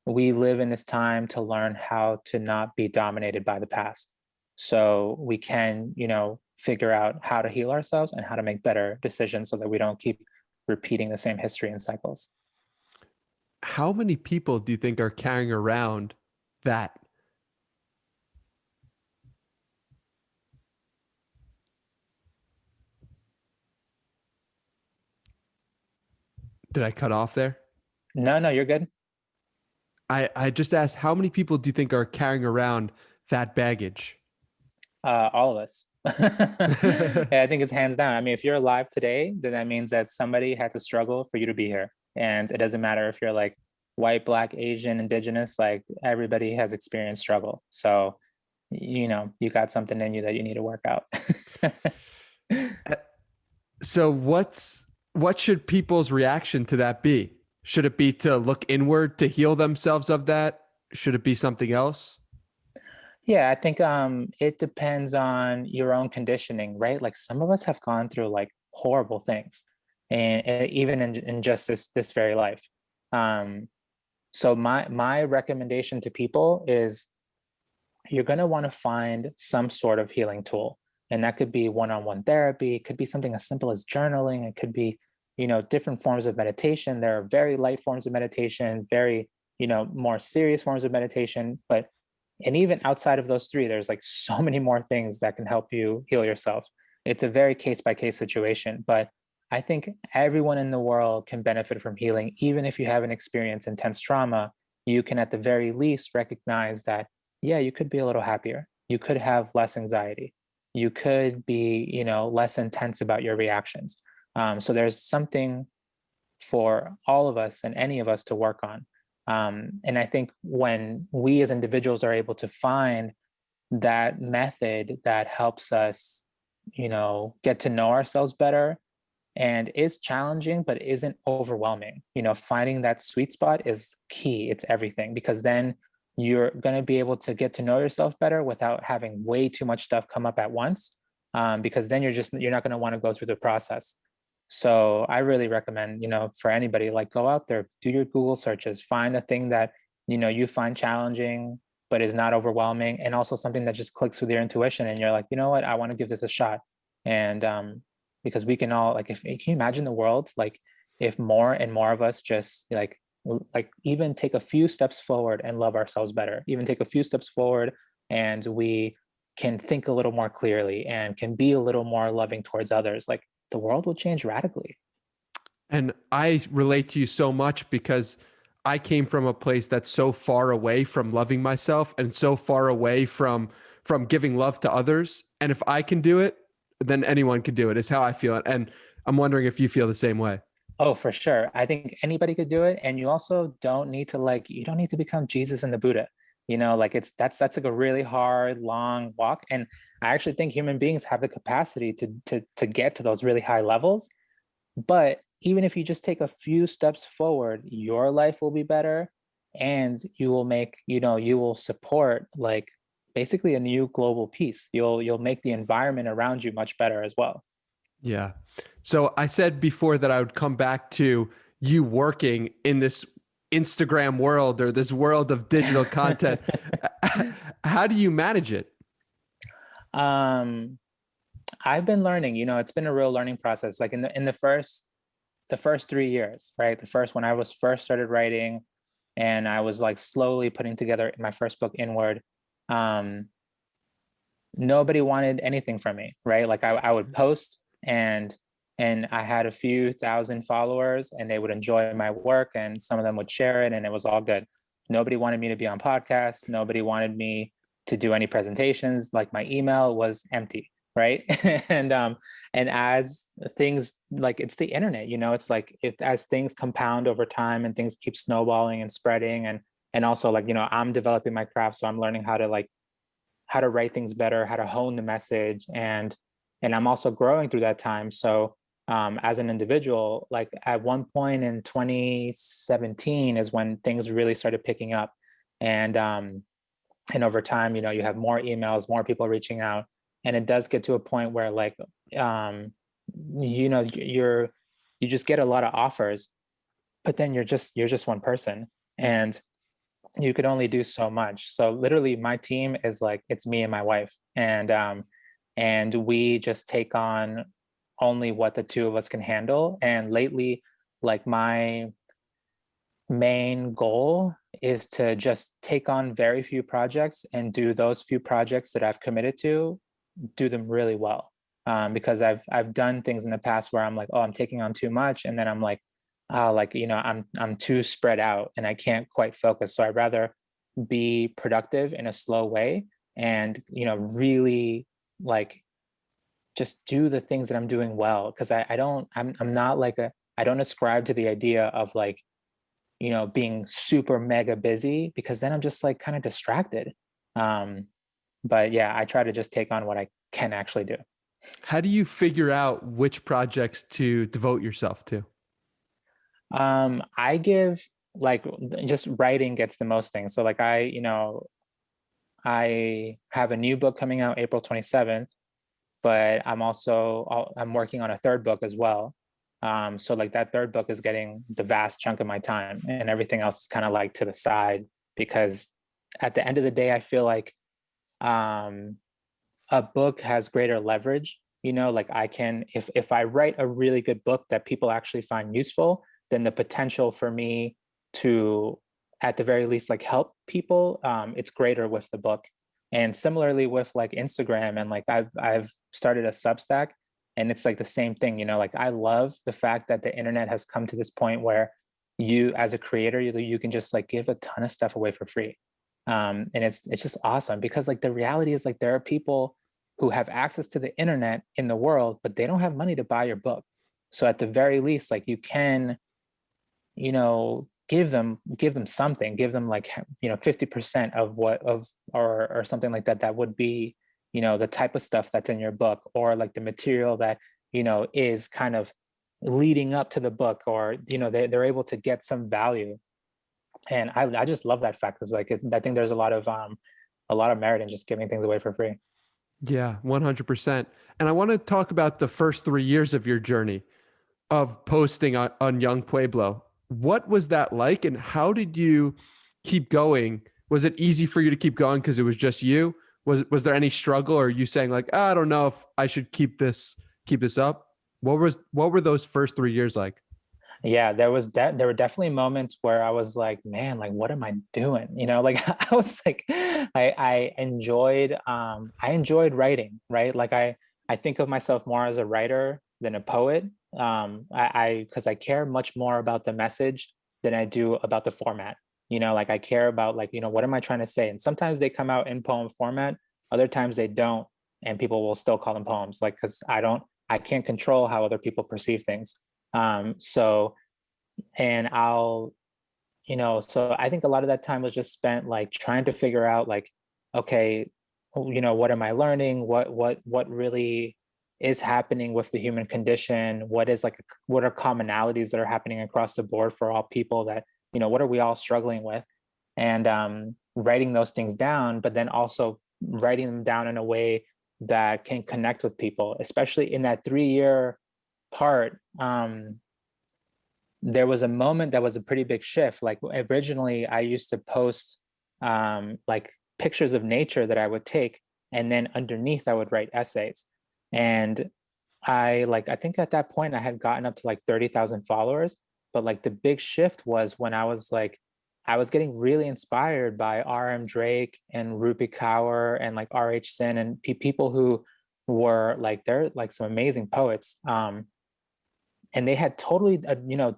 we live in this time to learn how to not be dominated by the past. So we can, figure out how to heal ourselves and how to make better decisions so that we don't keep repeating the same history and cycles. How many people do you think are carrying around that? Did I cut off there? No, no, you're good. I just asked, how many people do you think are carrying around that baggage? All of us. Yeah, I think it's hands down. I mean, if you're alive today, then that means that somebody had to struggle for you to be here. And it doesn't matter if you're like white, black, Asian, indigenous, like everybody has experienced struggle. So, you got something in you that you need to work out. So what should people's reaction to that be? Should it be to look inward to heal themselves of that? Should it be something else? Yeah, I think it depends on your own conditioning, right? Like some of us have gone through like horrible things, and even in just this very life. Um, so my recommendation to people is you're going to want to find some sort of healing tool, and that could be one-on-one therapy. It could be something as simple as journaling. It could be, different forms of meditation. There are very light forms of meditation, very, more serious forms of meditation. And even outside of those three, there's like so many more things that can help you heal yourself. It's a very case by case situation, but I think everyone in the world can benefit from healing. Even if you haven't experienced intense trauma, you can at the very least recognize that, yeah, you could be a little happier. You could have less anxiety. You could be, less intense about your reactions. So there's something for all of us and any of us to work on. And I think when we as individuals are able to find that method that helps us, get to know ourselves better and is challenging, but isn't overwhelming, finding that sweet spot is key. It's everything, because then you're going to be able to get to know yourself better without having way too much stuff come up at once. Because then you're not going to want to go through the process. So I really recommend, for anybody, like go out there, do your Google searches, find a thing that, you find challenging, but is not overwhelming. And also something that just clicks with your intuition. And you're like, you know what, I want to give this a shot. And because we can all like, if can you imagine the world, like if more and more of us just like even take a few steps forward and love ourselves better, even take a few steps forward and we can think a little more clearly and can be a little more loving towards others, like the world will change radically. And I relate to you so much because I came from a place that's so far away from loving myself and so far away from giving love to others. And if I can do it, then anyone can do it, is how I feel. And I'm wondering if you feel the same way. Oh, for sure. I think anybody could do it. And you also don't need to you don't need to become Jesus and the Buddha. Like that's like a really hard, long walk. And I actually think human beings have the capacity to get to those really high levels. But even if you just take a few steps forward, your life will be better and you will make, you will support like basically a new global peace. You'll make the environment around you much better as well. Yeah. So I said before that I would come back to you working in this Instagram world or this world of digital content. How do you manage it? um I've been learning, it's been a real learning process. Like in the first 3 years, right? The first when I was first started writing, and I was like slowly putting together my first book, Inward. um, Nobody wanted anything from me, right? Like I would post, and I had a few thousand followers, and they would enjoy my work, and some of them would share it, and it was all good. Nobody wanted me to be on podcasts. Nobody wanted me to do any presentations. Like my email was empty, right? And as things, like, it's the internet, it's like, as things compound over time and things keep snowballing and spreading, and also, like, I'm developing my craft, so I'm learning how to write things better, how to hone the message, and I'm also growing through that time. So as an individual, like at one point in 2017 is when things really started picking up, and over time, you have more emails, more people reaching out, and it does get to a point where, like, you just get a lot of offers, but then you're just one person, and you could only do so much. So literally my team is like, it's me and my wife, and we just take on only what the two of us can handle. And lately, like, my main goal is to just take on very few projects and do those few projects that I've committed to, do them really well. Because I've done things in the past where I'm like, oh, I'm taking on too much, and then I'm like, oh, like, I'm too spread out and I can't quite focus. So I'd rather be productive in a slow way, and really, like, just do the things that I'm doing well, because I'm not like I don't ascribe to the idea of, like, being super mega busy, because then I'm just like kind of distracted. But yeah, I try to just take on what I can actually do. How do you figure out which projects to devote yourself to? I give, like, just writing gets the most things. So like I have a new book coming out April 27th, but I'm working on a third book as well. So like that third book is getting the vast chunk of my time, and everything else is kind of like to the side, because at the end of the day, I feel like um, a book has greater leverage. Like, I can, if I write a really good book that people actually find useful, then the potential for me to, at the very least, like, help people, it's greater with the book. And similarly with, like, Instagram, and like I've started a Substack, and it's like the same thing. Like, I love the fact that the internet has come to this point where you, as a creator, you can just, like, give a ton of stuff away for free. And it's just awesome, because, like, the reality is, like, there are people who have access to the internet in the world, but they don't have money to buy your book. So at the very least, like, you can, give them something, give them, like, 50% of what of or something like that, that would be, the type of stuff that's in your book, or like the material that, is kind of leading up to the book, or they're able to get some value. And I just love that fact, because, like, I think there's a lot of merit in just giving things away for free. Yeah, 100%. And I want to talk about the first 3 years of your journey of posting on Young Pueblo. What was that like, and how did you keep going? Was it easy for you to keep going because it was just you? Was there any struggle, or are you saying, like, I don't know if I should keep this up? What were those first 3 years like? Yeah, there were definitely moments where I was like, man, like, what am I doing? Like, I was like, I enjoyed writing, right? Like, I think of myself more as a writer than a poet. Because I care much more about the message than I do about the format. Like, I care about, like, what am I trying to say? And sometimes they come out in poem format, other times they don't, and people will still call them poems, like, because I can't control how other people perceive things. So, and so I think a lot of that time was just spent, like, trying to figure out, like, okay, what am I learning? What really is happening with the human condition? What are commonalities that are happening across the board for all people, that, what are we all struggling with? And writing those things down, but then also writing them down in a way that can connect with people, especially in that 3 year part. There was a moment that was a pretty big shift. Like, originally I used to post like, pictures of nature that I would take, and then underneath I would write essays. And I think at that point I had gotten up to like 30,000 followers. But, like, the big shift was when I was like, I was getting really inspired by R.M. Drake and Rupi Kaur and like R.H. Sin and people who were like, they're like some amazing poets. And they had totally,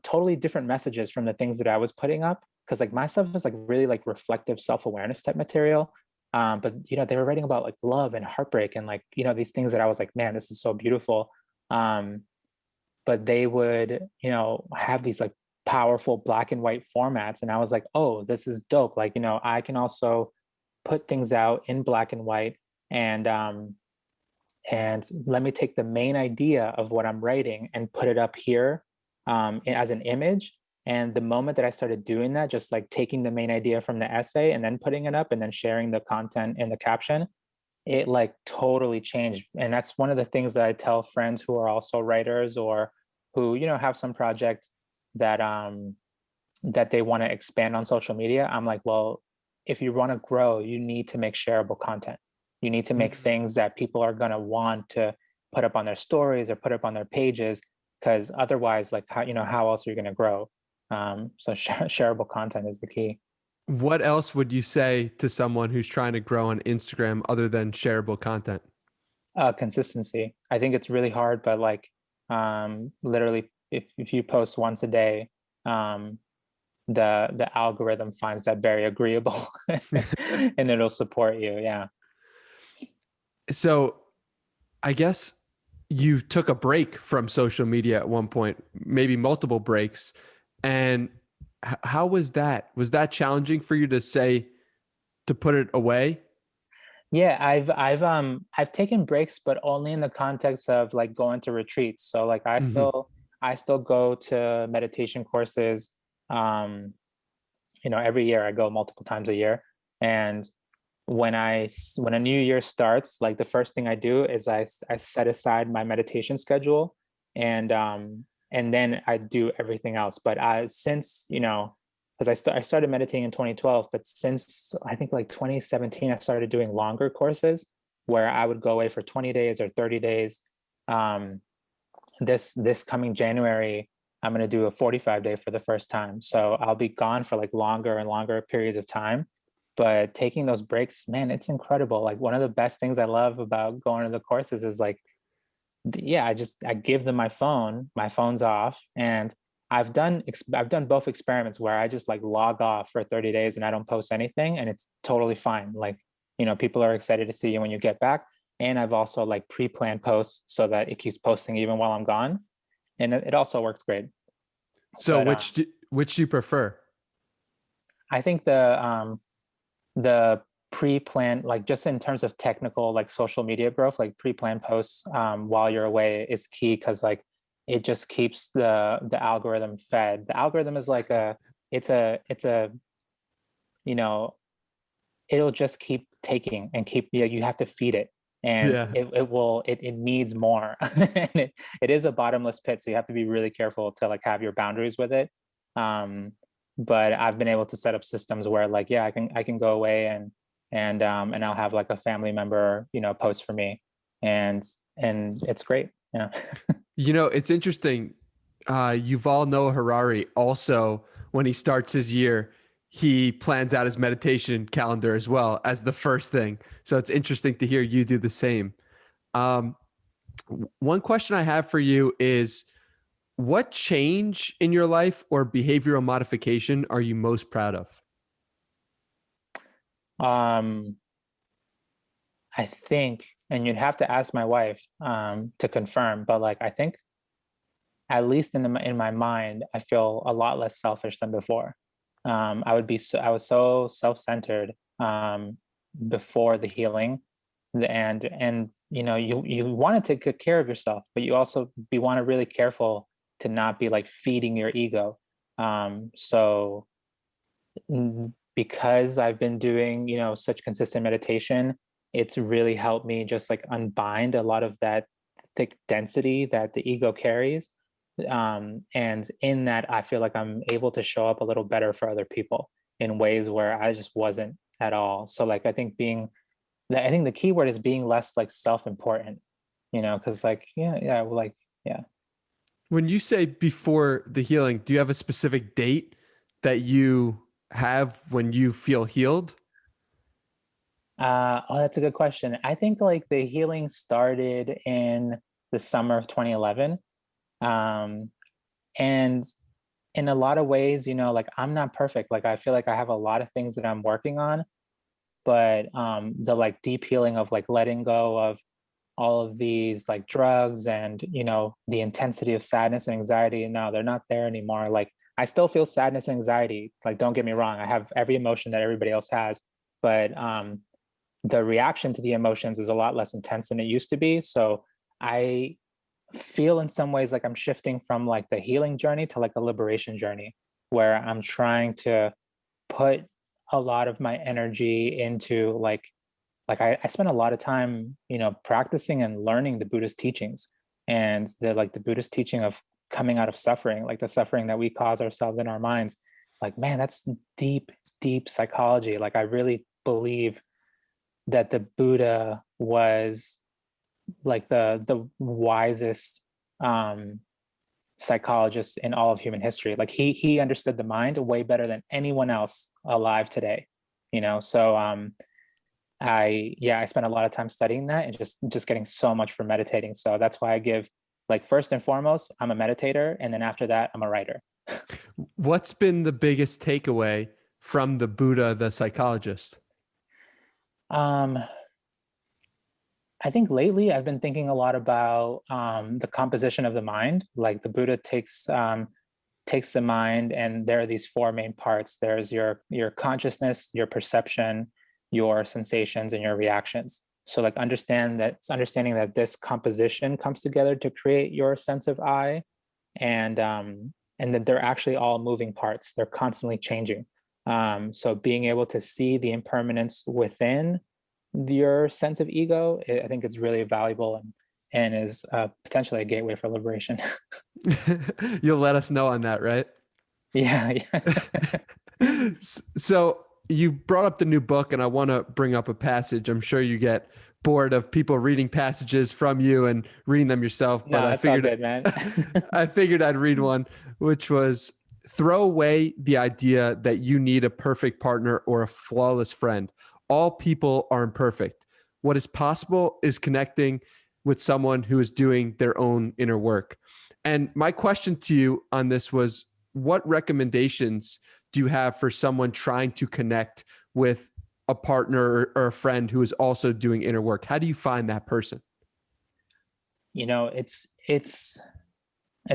totally different messages from the things that I was putting up. Cause like my stuff was like really like reflective self-awareness type material. But they were writing about like love and heartbreak and like, these things that I was like, man, this is so beautiful. But they would, have these like powerful black and white formats. And I was like, oh, this is dope. Like, I can also put things out in black and white and let me take the main idea of what I'm writing and put it up here as an image. And the moment that I started doing that, just like taking the main idea from the essay and then putting it up and then sharing the content in the caption, it like totally changed. And that's one of the things that I tell friends who are also writers or who, have some project that that they want to expand on social media. I'm like, well, if you want to grow, you need to make shareable content. You need to make things that people are going to want to put up on their stories or put up on their pages, because otherwise, like how else are you going to grow? So shareable content is the key. What else would you say to someone who's trying to grow on Instagram other than shareable content? Consistency. I think it's really hard, but like literally if you post once a day, the algorithm finds that very agreeable and it'll support you. Yeah. So I guess you took a break from social media at one point, maybe multiple breaks. And how was that? Was that challenging for you to put it away? Yeah, I've taken breaks, but only in the context of like going to retreats. So like Mm-hmm. I still go to meditation courses. Every year I go multiple times a year. And when a new year starts, like the first thing I do is I set aside my meditation schedule and then I do everything else. But since, because I started meditating in 2012, but since I think like 2017, I started doing longer courses where I would go away for 20 days or 30 days. Um, this coming January, I'm going to do a 45-day for the first time. So I'll be gone for like longer and longer periods of time. But taking those breaks, man, it's incredible. Like one of the best things I love about going to the courses is like, yeah, I give them my phone's off, and I've done both experiments where I just like log off for 30 days and I don't post anything, and it's totally fine. Like, people are excited to see you when you get back. And I've also like pre-planned posts so that it keeps posting even while I'm gone. And it also works great. So But which do you prefer? I think the pre-planned, like just in terms of technical like social media growth, like pre-planned posts while you're away is key, because like it just keeps the algorithm fed. The algorithm is like it's a you know it'll just keep taking and keep, you have to feed it, and Yeah. it needs more. And it is a bottomless pit, so you have to be really careful to like have your boundaries with it. But I've been able to set up systems where like, yeah, I can go away and I'll have like a family member, post for me, and it's great. Yeah. It's interesting. Yuval Noah Harari also, when he starts his year, he plans out his meditation calendar as well as the first thing. So it's interesting to hear you do the same. Um, One question I have for you is, what change in your life or behavioral modification are you most proud of? um I think, and you'd have to ask my wife to confirm, but like I think, at least in my mind, I feel a lot less selfish than before. I was so self-centered before the healing, and you want to take good care of yourself, but you also be want to really careful to not be like feeding your ego. So because I've been doing, such consistent meditation, it's really helped me just like unbind a lot of that thick density that the ego carries. And in that, I feel like I'm able to show up a little better for other people in ways where I just wasn't at all. So like, I think the key word is being less like self-important, because like, yeah, well, like, yeah. When you say before the healing, do you have a specific date that you have when you feel healed? Oh, that's a good question. I think like the healing started in the summer of 2011. Um, and in a lot of ways, like I'm not perfect. Like I feel like I have a lot of things that I'm working on, but the like deep healing of like letting go of all of these like drugs and the intensity of sadness and anxiety, no, they're not there anymore. Like I still feel sadness and anxiety. Like don't get me wrong, I have every emotion that everybody else has, but the reaction to the emotions is a lot less intense than it used to be. So I feel in some ways like I'm shifting from like the healing journey to like a liberation journey, where I'm trying to put a lot of my energy into I spent a lot of time, practicing and learning the Buddhist teachings, and the Buddhist teaching of coming out of suffering, like the suffering that we cause ourselves in our minds. Like, man, that's deep, deep psychology. Like I really believe that the Buddha was like the wisest psychologist in all of human history. Like he understood the mind way better than anyone else alive today. So I spent a lot of time studying that and just getting so much from meditating. So that's why I give, like, first and foremost, I'm a meditator, and then after that, I'm a writer. What's been the biggest takeaway from the Buddha, the psychologist? Um, I think lately I've been thinking a lot about the composition of the mind. Like the Buddha takes the mind, and there are these four main parts. There's your consciousness, your perception, your sensations, and your reactions. So like understanding that this composition comes together to create your sense of I, and that they're actually all moving parts. They're constantly changing. So being able to see the impermanence within your sense of ego, I think it's really valuable, and is potentially a gateway for liberation. You'll let us know on that, right? Yeah, yeah. So you brought up the new book, and I want to bring up a passage. I'm sure you get bored of people reading passages from you and reading them yourself, but No, it's all good, man. I figured I'd read one, which was: throw away the idea that you need a perfect partner or a flawless friend. All people are imperfect. What is possible is connecting with someone who is doing their own inner work. And my question to you on this was, what recommendations do you have for someone trying to connect with a partner or a friend who is also doing inner work? How do you find that person? It's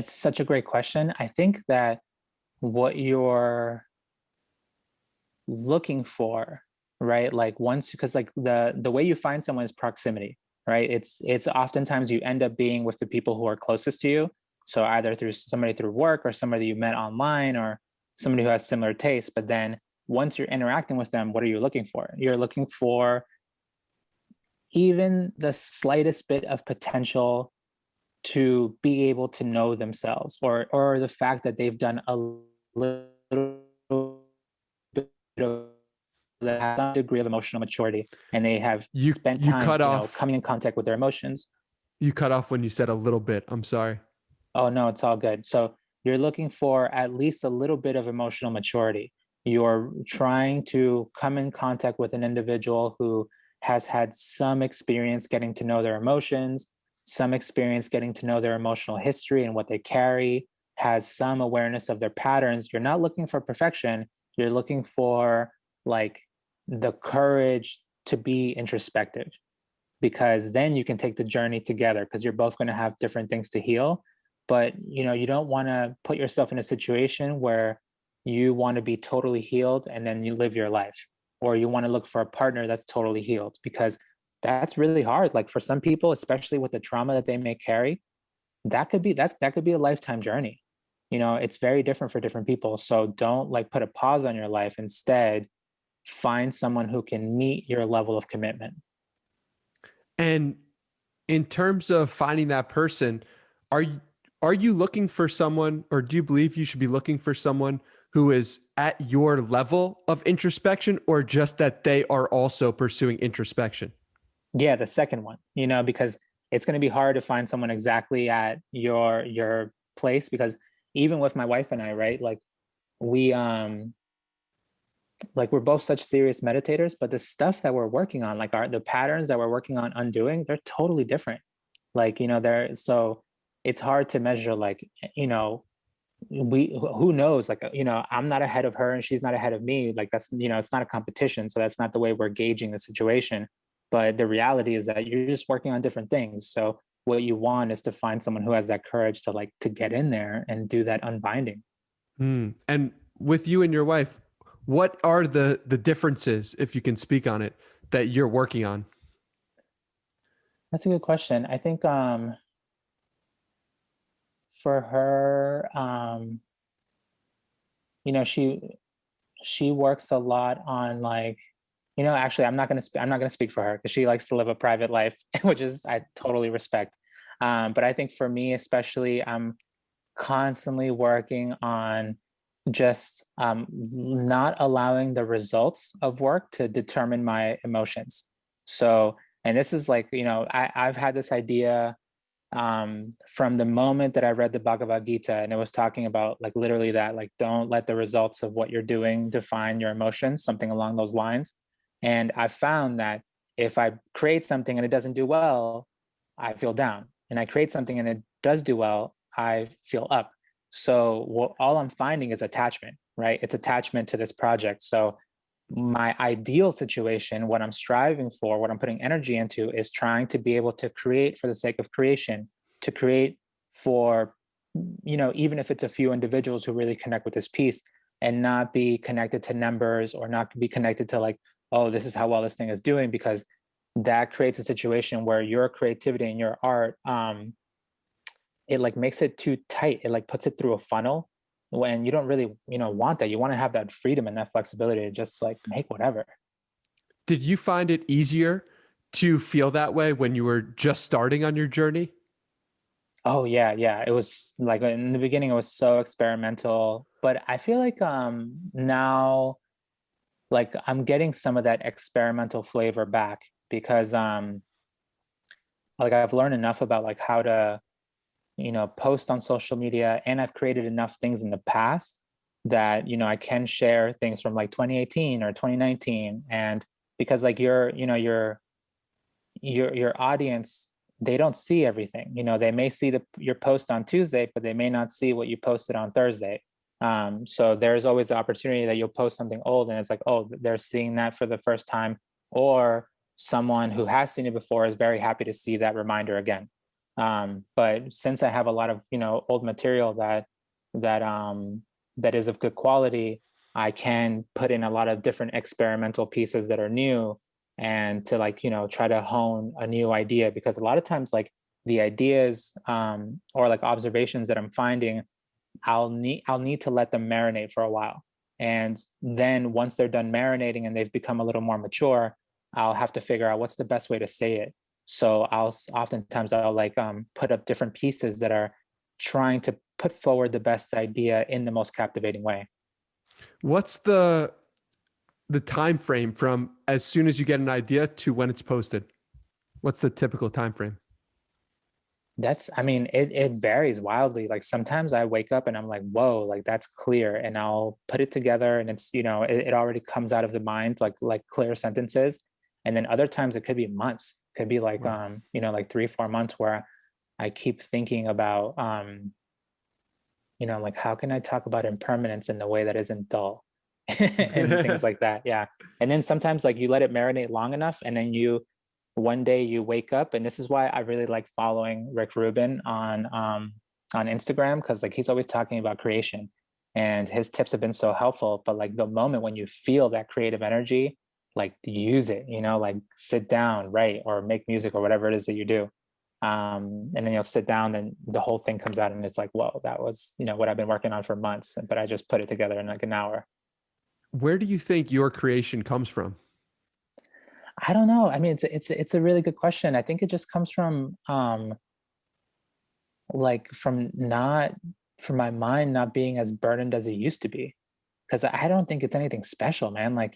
such a great question. I think that what you're looking for, right? Like once, because like the way you find someone is proximity, right? It's oftentimes you end up being with the people who are closest to you. So either through somebody through work, or somebody you met online, or somebody who has similar tastes. But then once you're interacting with them, what are you looking for? You're looking for even the slightest bit of potential to be able to know themselves, or the fact that they've done a little bit of, that have some degree of emotional maturity, and they have You spent you time cut off coming in contact with their emotions. you cut off when you said a little bit. I'm sorry. Oh no, it's all good. So you're looking for at least a little bit of emotional maturity. You're trying to come in contact with an individual who has had some experience getting to know their emotions, some experience getting to know their emotional history and what they carry, has some awareness of their patterns. You're not looking for perfection. You're looking for like the courage to be introspective, because then you can take the journey together, because you're both going to have different things to heal. But you don't want to put yourself in a situation where you want to be totally healed and then you live your life, or you want to look for a partner that's totally healed, because that's really hard. Like for some people, especially with the trauma that they may carry, that could be a lifetime journey. It's very different for different people. So don't like put a pause on your life. Instead, find someone who can meet your level of commitment. And in terms of finding that person, are you are you looking for someone, or do you believe you should be looking for someone who is at your level of introspection, or just that they are also pursuing introspection? Yeah, the second one, because it's going to be hard to find someone exactly at your place, because even with my wife and I, right? Like we like we're both such serious meditators, but the stuff that we're working on, like the patterns that we're working on undoing, they're totally different. Like, they're so it's hard to measure, like, we who knows, like, I'm not ahead of her and she's not ahead of me. Like that's, it's not a competition. So that's not the way we're gauging the situation. But the reality is that you're just working on different things. So what you want is to find someone who has that courage to like to get in there and do that unbinding. And with you and your wife, what are the differences, if you can speak on it, that you're working on? That's a good question. I think for her, you know, she works a lot on like, actually I'm not gonna speak for her because she likes to live a private life, which is I totally respect. But I think for me especially, I'm constantly working on just not allowing the results of work to determine my emotions. So, and this is like, I've had this idea from the moment that I read the Bhagavad Gita, and it was talking about like literally that, like, don't let the results of what you're doing define your emotions, something along those lines. And I found that if I create something and it doesn't do well, I feel down. And I create something and it does do well, I feel up. So all I'm finding is attachment, right? It's attachment to this project. So my ideal situation, what I'm striving for, what I'm putting energy into is trying to be able to create for the sake of creation, to create for, even if it's a few individuals who really connect with this piece and not be connected to numbers or not be connected to like, oh, this is how well this thing is doing, because that creates a situation where your creativity and your art, it like makes it too tight. It like puts it through a funnel when you don't really, want that. You want to have that freedom and that flexibility to just like make whatever. Did you find it easier to feel that way when you were just starting on your journey? Oh yeah, yeah. It was like in the beginning it was so experimental, but I feel like now like I'm getting some of that experimental flavor back because like I've learned enough about like how to, post on social media, and I've created enough things in the past that, I can share things from like 2018 or 2019. And because like your audience, they don't see everything. They may see your post on Tuesday, but they may not see what you posted on Thursday. So there's always the opportunity that you'll post something old and it's like, oh, they're seeing that for the first time, or someone who has seen it before is very happy to see that reminder again. But since I have a lot of, old material that is of good quality, I can put in a lot of different experimental pieces that are new, and to like, try to hone a new idea, because a lot of times like the ideas or like observations that I'm finding, I'll need to let them marinate for a while. And then once they're done marinating and they've become a little more mature, I'll have to figure out what's the best way to say it. So oftentimes I'll like put up different pieces that are trying to put forward the best idea in the most captivating way. What's the time frame from as soon as you get an idea to when it's posted? What's the typical time frame? I mean, it varies wildly. Like sometimes I wake up and I'm like, whoa, like that's clear. And I'll put it together and it's, it already comes out of the mind, like clear sentences. And then other times it could be months, could be like, Wow. like 3, 4 months where I keep thinking about, like how can I talk about impermanence in a way that isn't dull and things like that. Yeah. And then sometimes like you let it marinate long enough and then one day you wake up, and this is why I really like following Rick Rubin on Instagram, because like he's always talking about creation and his tips have been so helpful. But like the moment when you feel that creative energy, like use it, like sit down, write, or make music or whatever it is that you do. And then you'll sit down and the whole thing comes out and it's like, whoa, that was, what I've been working on for months, but I just put it together in like an hour. Where do you think your creation comes from? I don't know. I mean, it's a really good question. I think it just comes like from my mind not being as burdened as it used to be. Because I don't think it's anything special, man. Like,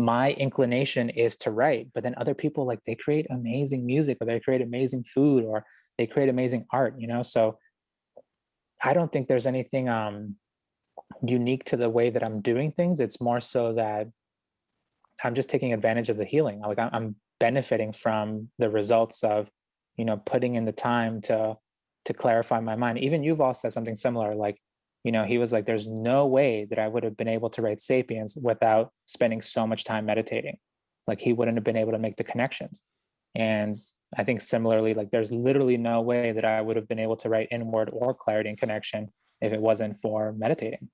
my inclination is to write, but then other people like they create amazing music or they create amazing food or they create amazing art, so I don't think there's anything unique to the way that I'm doing things. It's more so that I'm just taking advantage of the healing. Like I'm benefiting from the results of, putting in the time to clarify my mind. Even you've all said something similar. Like, he was like, there's no way that I would have been able to write Sapiens without spending so much time meditating. Like he wouldn't have been able to make the connections. And I think similarly, like there's literally no way that I would have been able to write Inward or Clarity and Connection if it wasn't for meditating.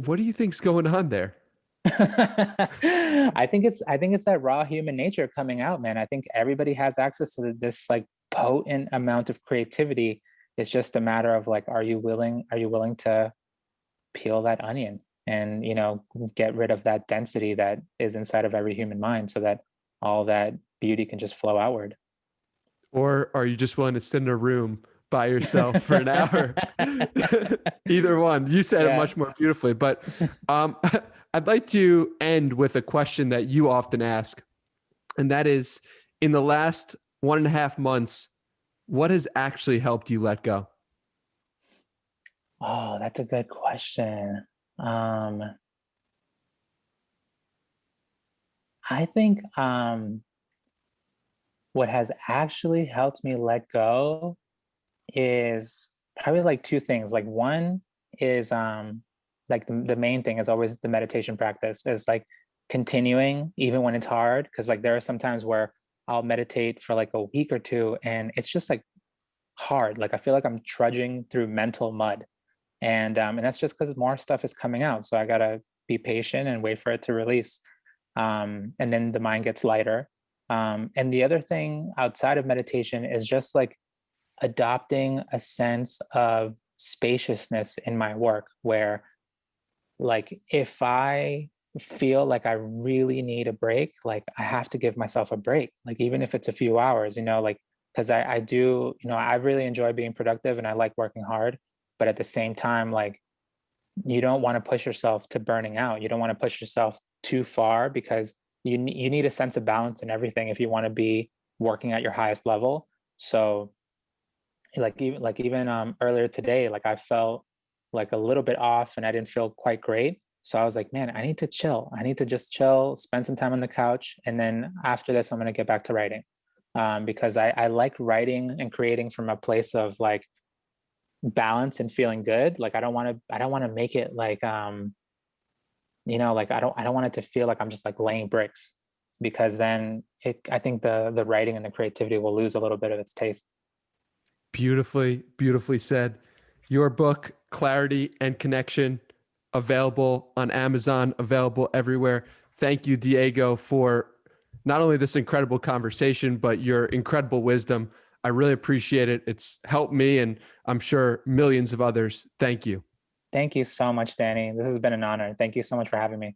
What do you think's going on there? I think it's that raw human nature coming out, man. I think everybody has access to this like potent amount of creativity. It's just a matter of like, are you willing to peel that onion and, get rid of that density that is inside of every human mind so that all that beauty can just flow outward. Or are you just willing to sit in a room by yourself for an hour? Either one. You said it much more beautifully. But I'd like to end with a question that you often ask. And that is, in the last 1.5 months, what has actually helped you let go? Oh, that's a good question. I think what has actually helped me let go is probably like two things. Like one is like the main thing is always the meditation practice is like continuing even when it's hard. Because like there are some times where I'll meditate for like a week or two and it's just like hard. Like I feel like I'm trudging through mental mud. And that's just because more stuff is coming out. So I gotta be patient and wait for it to release. And then the mind gets lighter. And the other thing outside of meditation is just like adopting a sense of spaciousness in my work where like if I feel like I really need a break, like I have to give myself a break, like even if it's a few hours, like because I do, I really enjoy being productive and I like working hard, but at the same time, like you don't want to push yourself to burning out. You don't want to push yourself too far because you need a sense of balance in everything if you want to be working at your highest level. So even earlier today, like I felt like a little bit off and I didn't feel quite great. So I was like, man, I need to chill. I need to just chill, spend some time on the couch. And then after this, I'm going to get back to writing. Because I like writing and creating from a place of like balance and feeling good. Like I don't want to make it like, like I don't want it to feel like I'm just like laying bricks because then I think the writing and the creativity will lose a little bit of its taste. Beautifully, beautifully said. Your book, Clarity and Connection, available on Amazon, available everywhere. Thank you, Diego, for not only this incredible conversation, but your incredible wisdom. I really appreciate it. It's helped me and I'm sure millions of others. Thank you. Thank you so much, Danny. This has been an honor. Thank you so much for having me.